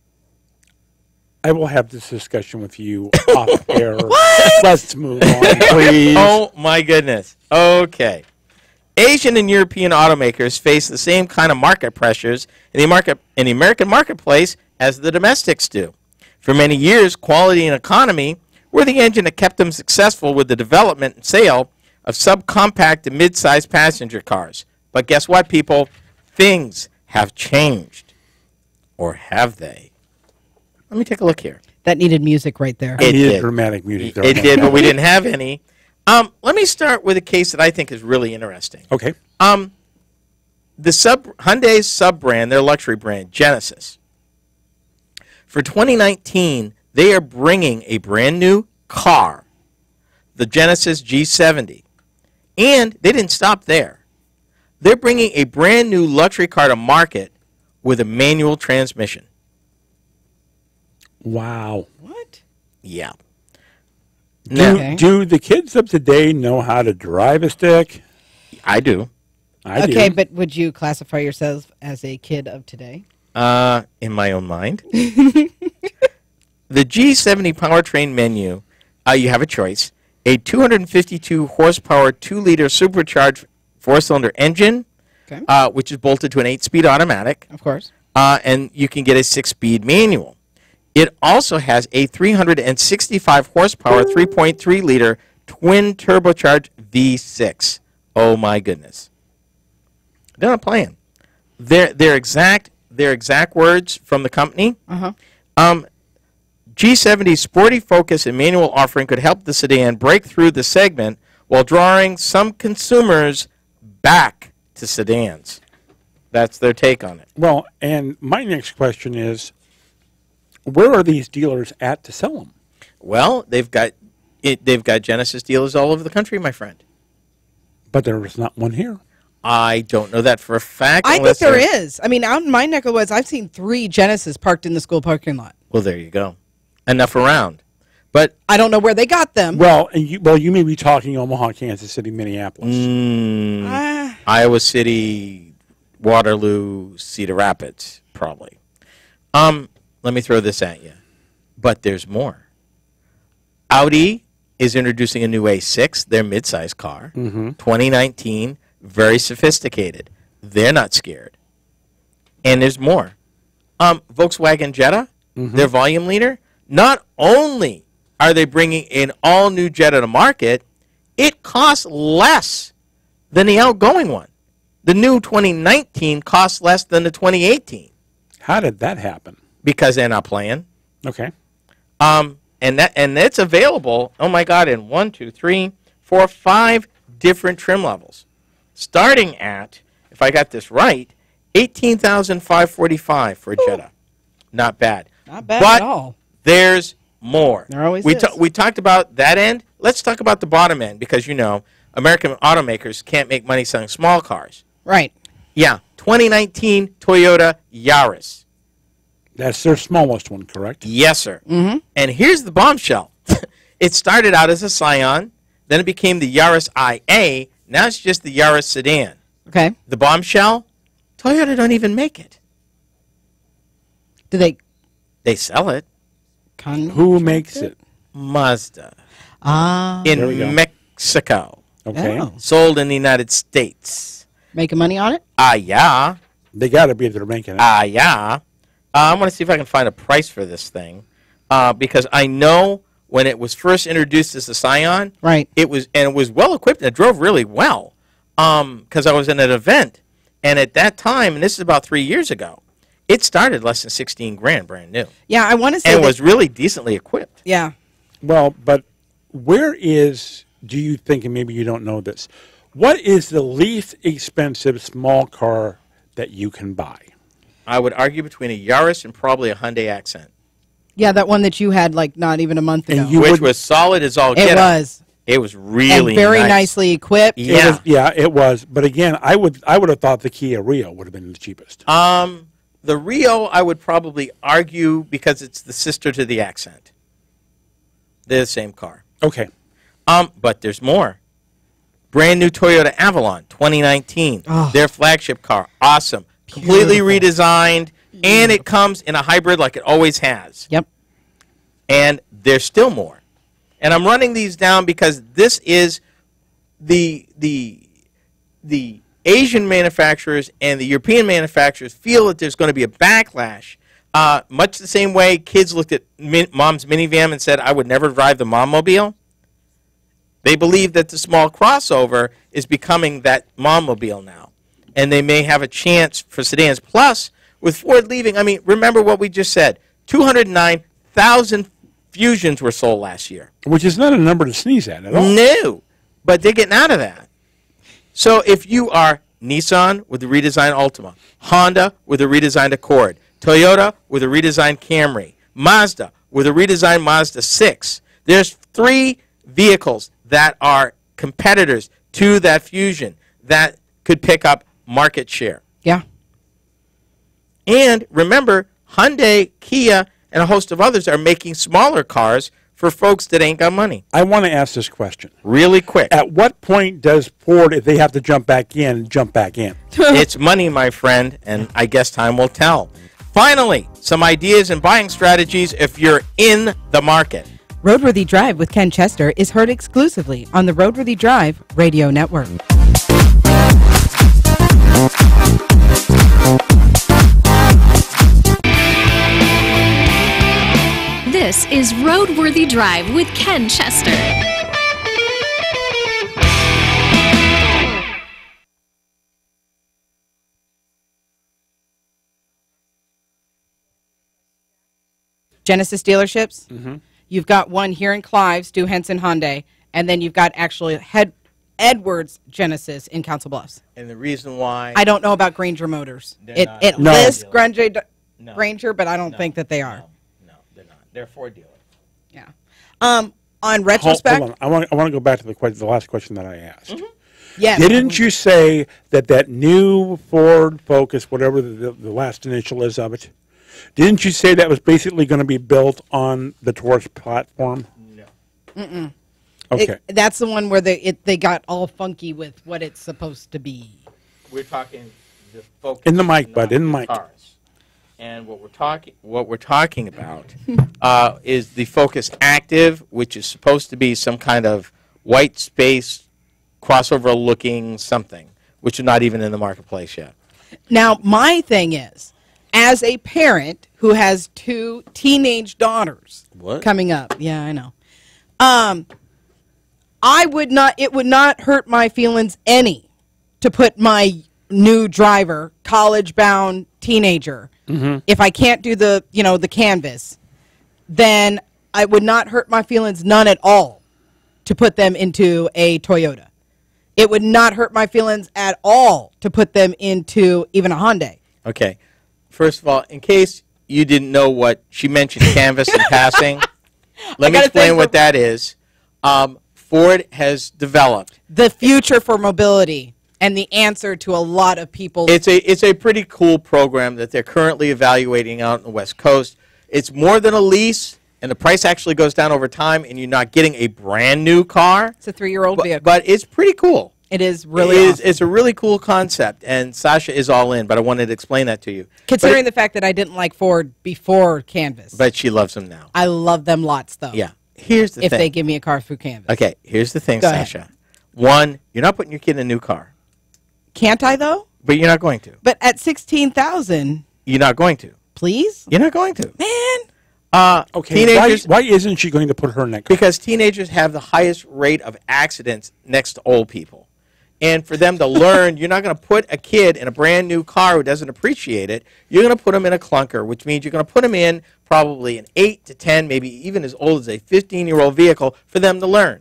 I will have this discussion with you off air. Let's move on, please. Oh, my goodness. Okay. Asian and European automakers face the same kind of market pressures in the American marketplace as the domestics do. For many years, quality and economy were the engine that kept them successful with the development and sale of subcompact and mid-sized passenger cars. But guess what, people? Things have changed. Or have they? Let me take a look here. That needed music right there. I It needed did. dramatic music. there. It did, but we didn't have any. Let me start with a case that I think is really interesting. Okay. Hyundai's sub-brand, their luxury brand, Genesis. For 2019, they are bringing a brand new car, the Genesis G70. And they didn't stop there. They're bringing a brand new luxury car to market with a manual transmission. Wow. What? Yeah. Do, Now, Okay. do the kids of today know how to drive a stick? I do. I Okay, do. but would you classify yourself as a kid of today? In my own mind. The G70 powertrain menu, you have a choice. A 252 horsepower 2-liter supercharged 4-cylinder engine, Okay. which is bolted to an 8-speed automatic, Of course. and you can get a 6-speed manual. It also has a 365 horsepower, 3.3 liter twin turbocharged V6. Oh my goodness! They're not playing. Their exact words from the company. G70's sporty focus and manual offering could help the sedan break through the segment while drawing some consumers back to sedans. That's their take on it. Well, and my next question is, where are these dealers at to sell them? Well, they've got Genesis dealers all over the country, my friend. But there is not one here. I don't know that for a fact. I think unless there they're- is. I mean, out in my neck of the woods, I've seen 3 Genesis parked in the school parking lot. Well, there you go. Enough around. But I don't know where they got them. Well, you may be talking Omaha, Kansas City, Minneapolis. Ah, Iowa City, Waterloo, Cedar Rapids, probably. Let me throw this at you. But there's more. Audi is introducing a new A6, their midsize car, 2019, very sophisticated. They're not scared. And there's more. Volkswagen Jetta, their volume leader, not only are they bringing an all-new Jetta to market, it costs less than the outgoing one. The new 2019 costs less than the 2018 How did that happen? because they're not playing. Okay. And it's available, oh my God, in 1, 2, 3, 4, 5 different trim levels. Starting at, if I got this right, $18,545 for a Jetta. Not bad. not bad But at all. there's more. There always we is. we talked about that end. Let's talk about the bottom end because, you know, American automakers can't make money selling small cars. Right. Yeah, 2019 Toyota Yaris. That's their smallest one, correct? Yes, sir. And here's the bombshell. It started out as a Scion, then it became the Yaris IA. Now it's just the Yaris sedan. Okay. The bombshell, Toyota don't even make it. Do they They sell it. Who makes it? Mazda Ah, There we go. in Mexico. Okay. Oh. Sold in the United States. making money on it? Yeah. They got to be if they're making it. Yeah. I want to see if I can find a price for this thing because I know when it was first introduced as a Scion, Right. it was well equipped and it drove really well because I was in an event, and at that time, and this is about 3 years ago, it started less than 16 grand, brand new, Yeah, I want to say and that- was really decently equipped. Yeah. Well, but do you think, and maybe you don't know this, what is the least expensive small car that you can buy? I would argue between a Yaris and probably a Hyundai Accent, Yeah, that one that you had like not even a month ago. And you which would- was solid as all it get out. was. It was And really very nice. nicely equipped. Yeah. It was. But again, I would have thought the Kia Rio would have been the cheapest. The Rio, I would probably argue because it's the sister to the Accent. They're the same car. Okay. But there's more. Brand new Toyota Avalon, 2019. Oh. Their flagship car. Awesome. Completely redesigned. And it comes in a hybrid like it always has. Yep. And there's still more. And I'm running these down because this is the Asian manufacturers and the European manufacturers feel that there's going to be a backlash. Much the same way kids looked at mom's minivan and said, I would never drive the mom-mobile. They believe that the small crossover is becoming that mom-mobile now. And they may have a chance for sedans. Plus, with Ford leaving, I mean, remember what we just said. 209,000 Fusions were sold last year. Which is not a number to sneeze at all. No, but they're getting out of that. So if you are Nissan with the redesigned Altima, Honda with a redesigned Accord, Toyota with a redesigned Camry, Mazda with a redesigned Mazda 6, there's 3 vehicles that are competitors to that Fusion that could pick up market share. Yeah. And remember, Hyundai, Kia, and a host of others are making smaller cars for folks that ain't got money. I want to ask this question. Really quick. At what point does Ford, if they have to jump back in, jump back in? It's money, my friend, and I guess time will tell. Finally, some ideas and buying strategies if you're in the market. RoadWorthy Drive with Ken Chester is heard exclusively on the RoadWorthy Drive radio network. This is RoadWorthy Drive with Ken Chester. Genesis dealerships. You've got one here in Clive, Stu Henson Hyundai, and then you've got actually Edwards Genesis in Council Bluffs. And the reason why I don't know about Granger Motors. They're not. It No. lists No. Granger, but I don't think that they are. No, they're not. They're Ford dealers. Yeah. On retrospect, Hold on. I want to go back to the last question that I asked. yes. Didn't you say that new Ford Focus, whatever the last initial is of it, didn't you say that was basically going to be built on the Taurus platform? No. Okay. That's the one where they got all funky with what it's supposed to be. We're talking the Focus. In the mic, not bud, in the mic. Cars. And what we're talking about is the Focus Active, which is supposed to be some kind of white space crossover-looking something, which is not even in the marketplace yet. Now, my thing is, as a parent who has 2 teenage daughters coming up, yeah, I know. It would not hurt my feelings any to put my new driver, college-bound teenager, if I can't do the canvas, then it would not hurt my feelings none at all to put them into a Toyota. It would not hurt my feelings at all to put them into even a Hyundai. Okay. First of all, in case you didn't know what she mentioned, canvas in passing, let me explain what that is. Ford has developed The future for mobility and the answer to a lot of people. It's a pretty cool program that they're currently evaluating out on the West Coast. It's more than a lease, and the price actually goes down over time, and you're not getting a brand new car. It's a 3-year-old vehicle. But it's pretty cool. It is really awesome. It's a really cool concept, and Sasha is all in, but I wanted to explain that to you. Considering the fact that I didn't like Ford before Canvas. But she loves them now. I love them lots, though. Yeah. Here's the if thing. they give me a car through Canvas. Okay, here's the thing, Go ahead. Sasha. One, you're not putting your kid in a new car. Can't I, though? But you're not going to. But at $16,000, You're not going to. please? You're not going to. Man. Okay. Teenagers, Why isn't she going to put her in that car? because teenagers have the highest rate of accidents next to old people. And for them to learn, you're not going to put a kid in a brand new car who doesn't appreciate it. You're going to put them in a clunker, which means you're going to put them in probably an 8 to 10, maybe even as old as a 15-year-old vehicle for them to learn.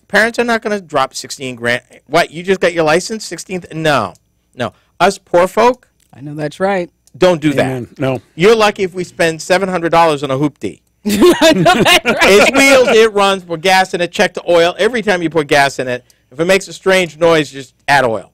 Parents are not going to drop 16 grand. What, you just got your license? 16th? No. No. Us poor folk I know that's right. don't do Amen. that. No. You're lucky if we spend $700 on a hoopty. I know that's right. It's wheels, it runs, put gas in it, check the oil. Every time you put gas in it, if it makes a strange noise, just add oil.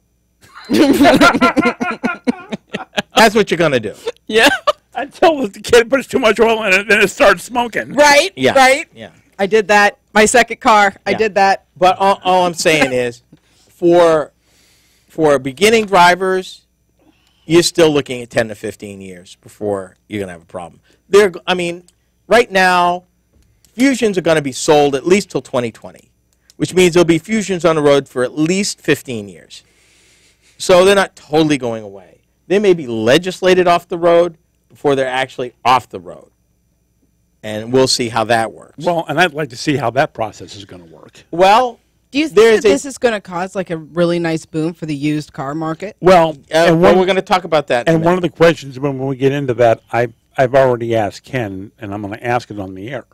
That's what you're going to do. Yeah. Until the kid puts too much oil in it, then it starts smoking. Right. Yeah. Right. Yeah. I did that. My second car, I Yeah. did that. But all I'm saying is, for beginning drivers, you're still looking at 10 to 15 years before you're going to have a problem. Right now, Fusions are going to be sold at least till 2020, which means there'll be Fusions on the road for at least 15 years. So they're not totally going away. They may be legislated off the road before they're actually off the road. And we'll see how that works. Well, and I'd like to see how that process is going to work. Well, Do you think There's that a- this is going to cause like a really nice boom for the used car market? Well, and well, one, we're going to talk about that. in a and one of minute. the questions when we get into that, I've already asked Ken, and I'm going to ask it on the air,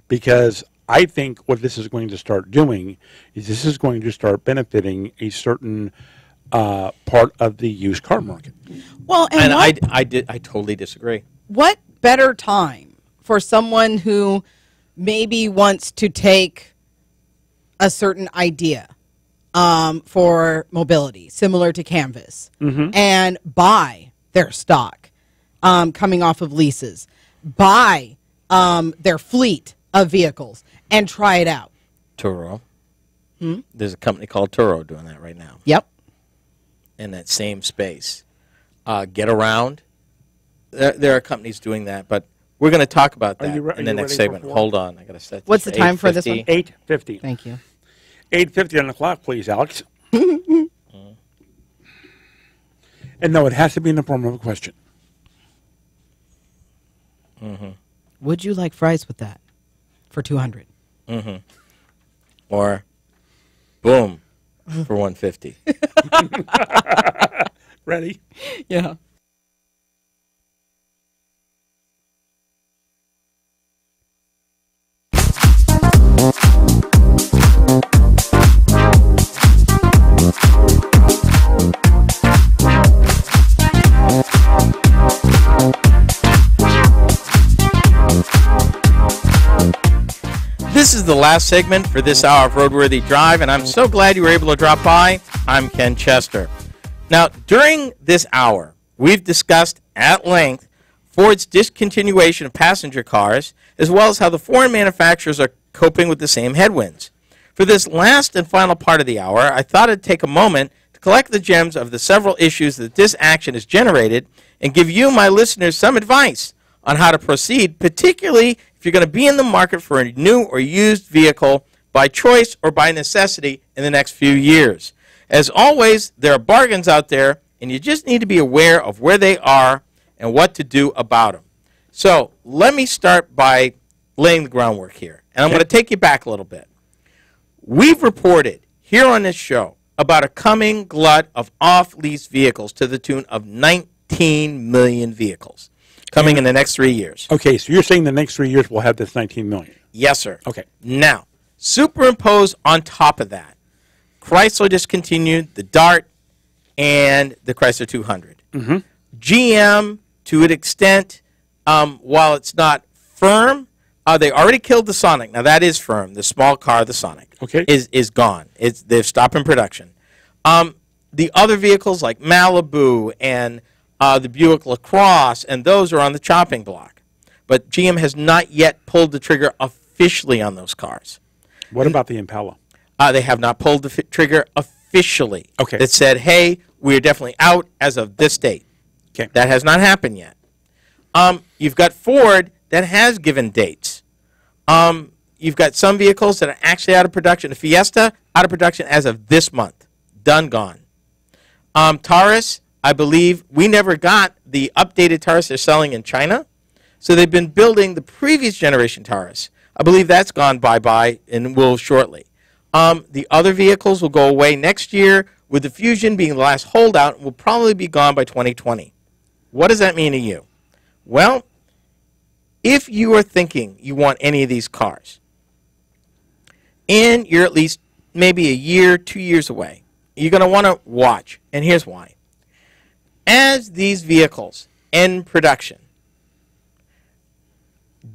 because I think what this is going to start doing is this is going to start benefiting a certain part of the used car market. Well, And what, I totally disagree. what better time for someone who maybe wants to take a certain idea for mobility, similar to Canvas, and buy their stock coming off of leases, buy their fleet of vehicles, and try it out. Turo. There's a company called Turo doing that right now Yep. in that same space. Get around. There are companies doing that, but we're going to talk about that are in the you next ready for segment. four? Hold on. I got to set What's the time for this one? 8:50. 8:50. Thank you. 8:50 on the clock, please, Alex. And no, it has to be in the form of a question. Would you like fries with that for 200? Or boom for 150. Ready? Yeah. This is the last segment for this hour of RoadWorthy Drive, and I'm so glad you were able to drop by. I'm Ken Chester. Now, during this hour, we've discussed at length Ford's discontinuation of passenger cars, as well as how the foreign manufacturers are coping with the same headwinds. For this last and final part of the hour, I thought I'd take a moment to collect the gems of the several issues that this action has generated and give you, my listeners, some advice on how to proceed, particularly if you're going to be in the market for a new or used vehicle by choice or by necessity in the next few years. As always, there are bargains out there, and you just need to be aware of where they are and what to do about them. So let me start by laying the groundwork here, and I'm going to take you back a little bit. We've reported here on this show about a coming glut of off-lease vehicles to the tune of 19 million vehicles coming in the next 3 years. Okay, so you're saying the next 3 years we'll have this 19 million. Yes, sir. Okay. Now, superimpose on top of that, Chrysler discontinued the Dart and the Chrysler 200. GM, to an extent, while it's not firm, they already killed the Sonic. Now, that is firm. The small car, the Sonic, is gone. They've stopped in production. The other vehicles like Malibu and the Buick LaCrosse, and those are on the chopping block. But GM has not yet pulled the trigger officially on those cars. What about the Impala? They have not pulled the trigger officially. Okay. That said, hey, we're definitely out as of this date. Okay. That has not happened yet. You've got Ford that has given dates. You've got some vehicles that are actually out of production. The Fiesta, out of production as of this month. Done, gone. Taurus, I believe we never got the updated Taurus they're selling in China. So they've been building the previous generation Taurus. I believe that's gone bye-bye and will shortly. The other vehicles will go away next year, with the Fusion being the last holdout and will probably be gone by 2020. What does that mean to you? Well, if you are thinking you want any of these cars, and you're at least maybe a year, 2 years away, you're going to want to watch, and here's why. As these vehicles end production,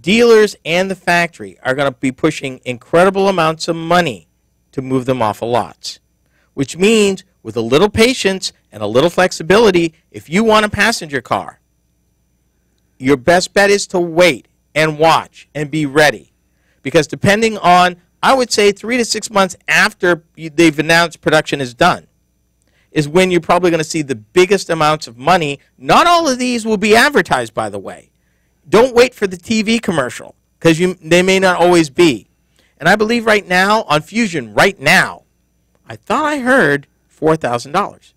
dealers and the factory are going to be pushing incredible amounts of money to move them off of lots, which means with a little patience and a little flexibility, if you want a passenger car, your best bet is to wait and watch and be ready. Because depending on, I would say 3 to 6 months after they've announced production is done, is when you're probably going to see the biggest amounts of money. Not all of these will be advertised, by the way. Don't wait for the TV commercial, because they may not always be. And I believe right now, on Fusion, right now, I thought I heard $4,000.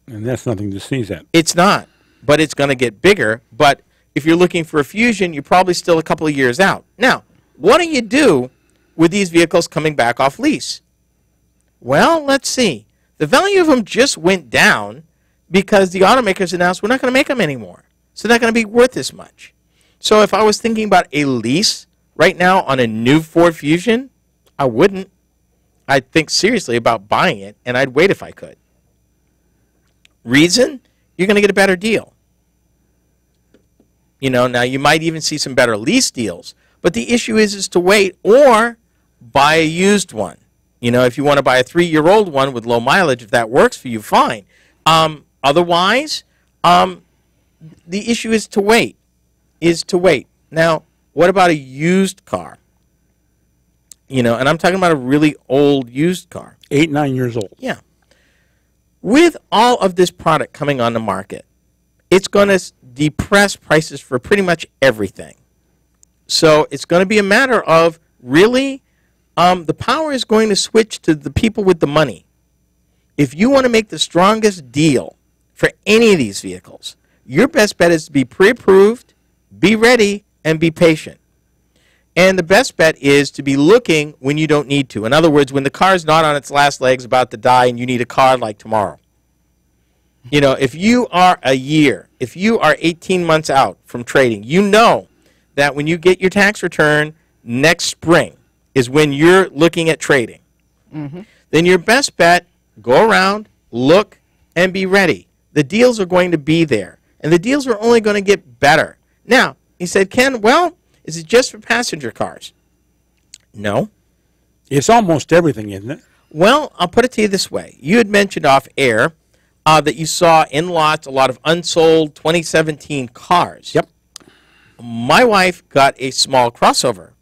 And that's nothing to sneeze at. It's not, but it's going to get bigger. But if you're looking for a Fusion, you're probably still a couple of years out. Now, what do you do with these vehicles coming back off lease? Well, let's see. The value of them just went down because the automakers announced we're not going to make them anymore. So they're not going to be worth as much. So if I was thinking about a lease right now on a new Ford Fusion, I wouldn't. I'd think seriously about buying it, and I'd wait if I could. Reason? You're going to get a better deal. You know, now you might even see some better lease deals, but the issue is to wait or buy a used one. You know, if you want to buy a 3-year-old one with low mileage, if that works for you, fine. Otherwise, the issue is to wait. Now, what about a used car? You know, and I'm talking about a really old used car. 8, 9 years old. Yeah. With all of this product coming on the market, it's going to depress prices for pretty much everything. So it's going to be a matter of really, the power is going to switch to the people with the money. If you want to make the strongest deal for any of these vehicles, your best bet is to be pre-approved, be ready, and be patient. And the best bet is to be looking when you don't need to. In other words, when the car is not on its last legs, about to die, and you need a car like tomorrow. You know, if you are a year, if you are 18 months out from trading, you know that when you get your tax return next spring is when you're looking at trading. Then your best bet, go around, look, and be ready. The deals are going to be there, and the deals are only going to get better. Now, he said, Ken, well, is it just for passenger cars? No. It's almost everything, isn't it? Well, I'll put it to you this way. You had mentioned off air that you saw in lots a lot of unsold 2017 cars. Yep. My wife got a small crossover.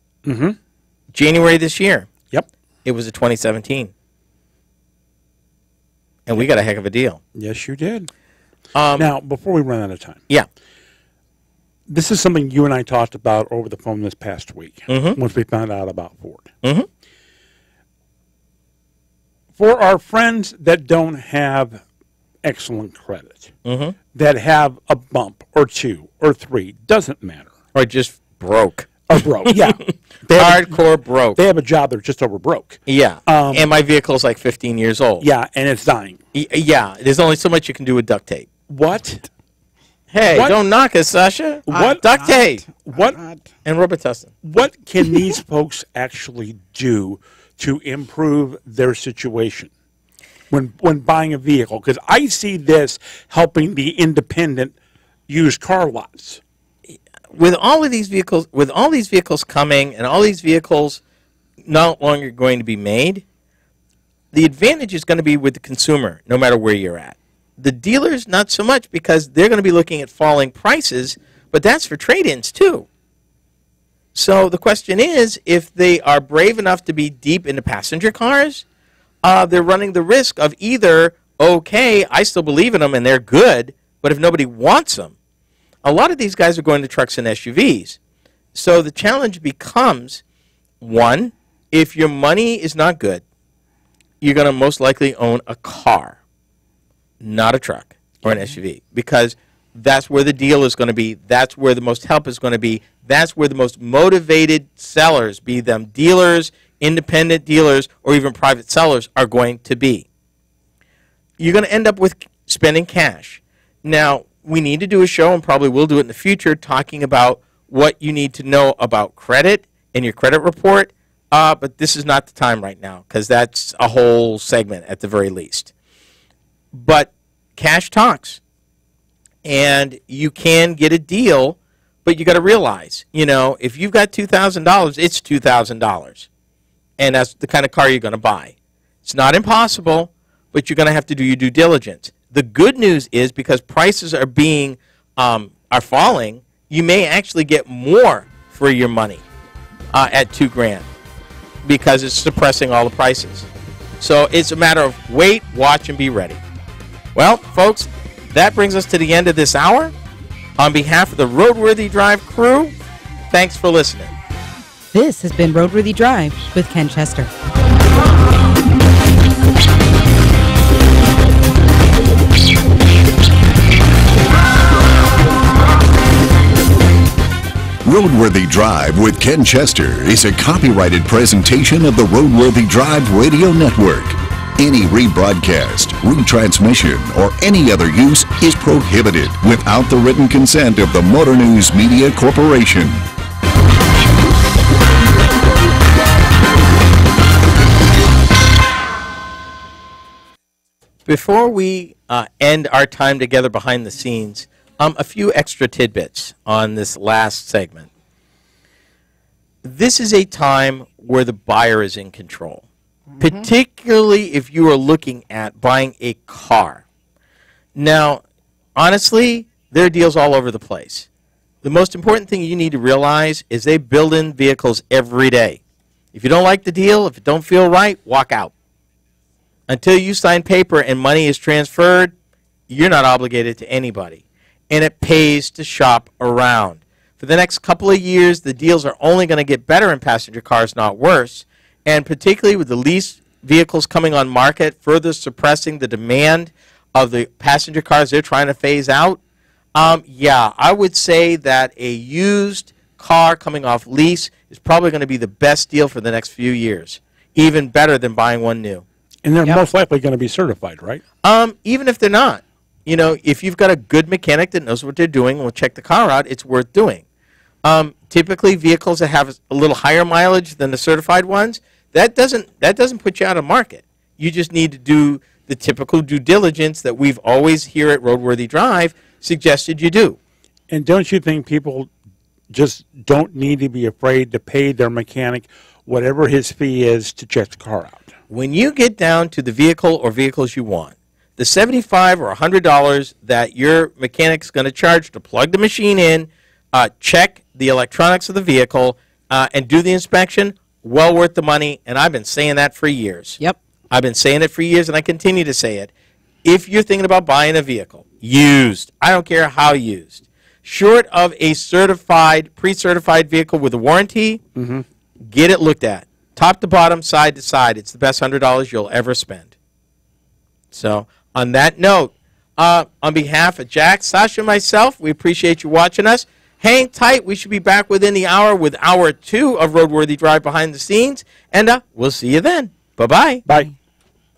January this year. Yep. It was a 2017. And we got a heck of a deal. Yes, you did. Now, before we run out of time. Yeah. This is something you and I talked about over the phone this past week, once we found out about Ford. For our friends that don't have excellent credit, that have a bump or two or three, doesn't matter. Or just broke. Or broke, yeah. Hardcore broke. They have a job, they're just over broke. Yeah. And my vehicle's like 15 years old. Yeah, and it's dying. Yeah. There's only so much you can do with duct tape. What? Hey, What? don't knock us, Sasha. What? Duct tape. What? And Robitussin. What can these folks actually do to improve their situation when buying a vehicle? Because I see this helping the independent used car lots. With all of these vehicles, coming and all these vehicles no longer going to be made, the advantage is going to be with the consumer, no matter where you're at. The dealers, not so much, because they're going to be looking at falling prices, but that's for trade-ins too. So the question is, if they are brave enough to be deep into passenger cars, they're running the risk of either, okay, I still believe in them and they're good, but if nobody wants them, a lot of these guys are going to trucks and SUVs. So the challenge becomes, one, if your money is not good, you're going to most likely own a car, not a truck or an SUV, because that's where the deal is going to be. That's where the most help is going to be. That's where the most motivated sellers, be them dealers, independent dealers, or even private sellers, are going to be. You're going to end up with spending cash. Now, we need to do a show, and probably will do it in the future, talking about what you need to know about credit and your credit report, but this is not the time right now, because that's a whole segment at the very least. But cash talks, and you can get a deal, but you got to realize, you know, if you've got $2,000, it's $2,000, and that's the kind of car you're going to buy. It's not impossible, but you're going to have to do your due diligence. The good news is, because prices are falling, you may actually get more for your money at $2,000, because it's suppressing all the prices. So it's a matter of wait, watch, and be ready. Well, folks, that brings us to the end of this hour. On behalf of the RoadWorthy Drive crew, thanks for listening. This has been RoadWorthy Drive with Ken Chester. RoadWorthy Drive with Ken Chester is a copyrighted presentation of the RoadWorthy Drive Radio Network. Any rebroadcast, retransmission, or any other use is prohibited without the written consent of the Motor News Media Corporation. Before we end our time together behind the scenes, a few extra tidbits on this last segment. This is a time where the buyer is in control, particularly if you are looking at buying a car. Now, honestly, there are deals all over the place. The most important thing you need to realize is they build in vehicles every day. If you don't like the deal, if it don't feel right, walk out. Until you sign paper and money is transferred, you're not obligated to anybody. And it pays to shop around. For the next couple of years, the deals are only going to get better in passenger cars, not worse. And particularly with the lease vehicles coming on market, further suppressing the demand of the passenger cars they're trying to phase out, yeah, I would say that a used car coming off lease is probably going to be the best deal for the next few years, even better than buying one new. And they're most likely going to be certified, right? Even if they're not. You know, if you've got a good mechanic that knows what they're doing and will check the car out, it's worth doing. Typically, vehicles that have a little higher mileage than the certified ones, that doesn't put you out of market. You just need to do the typical due diligence that we've always here at Roadworthy Drive suggested you do. And don't you think people just don't need to be afraid to pay their mechanic whatever his fee is to check the car out? When you get down to the vehicle or vehicles you want, the $75 or $100 that your mechanic's going to charge to plug the machine in, check the electronics of the vehicle, and do the inspection, well worth the money, and I've been saying that for years. Yep. I've been saying it for years, and I continue to say it. If you're thinking about buying a vehicle, used, I don't care how used, short of a certified, pre-certified vehicle with a warranty, get it looked at. Top to bottom, side to side. It's the best $100 you'll ever spend. So, on that note, on behalf of Jack, Sasha, and myself, we appreciate you watching us. Hang tight. We should be back within the hour with hour 2 of Roadworthy Drive Behind the Scenes. And we'll see you then. Bye-bye. Bye.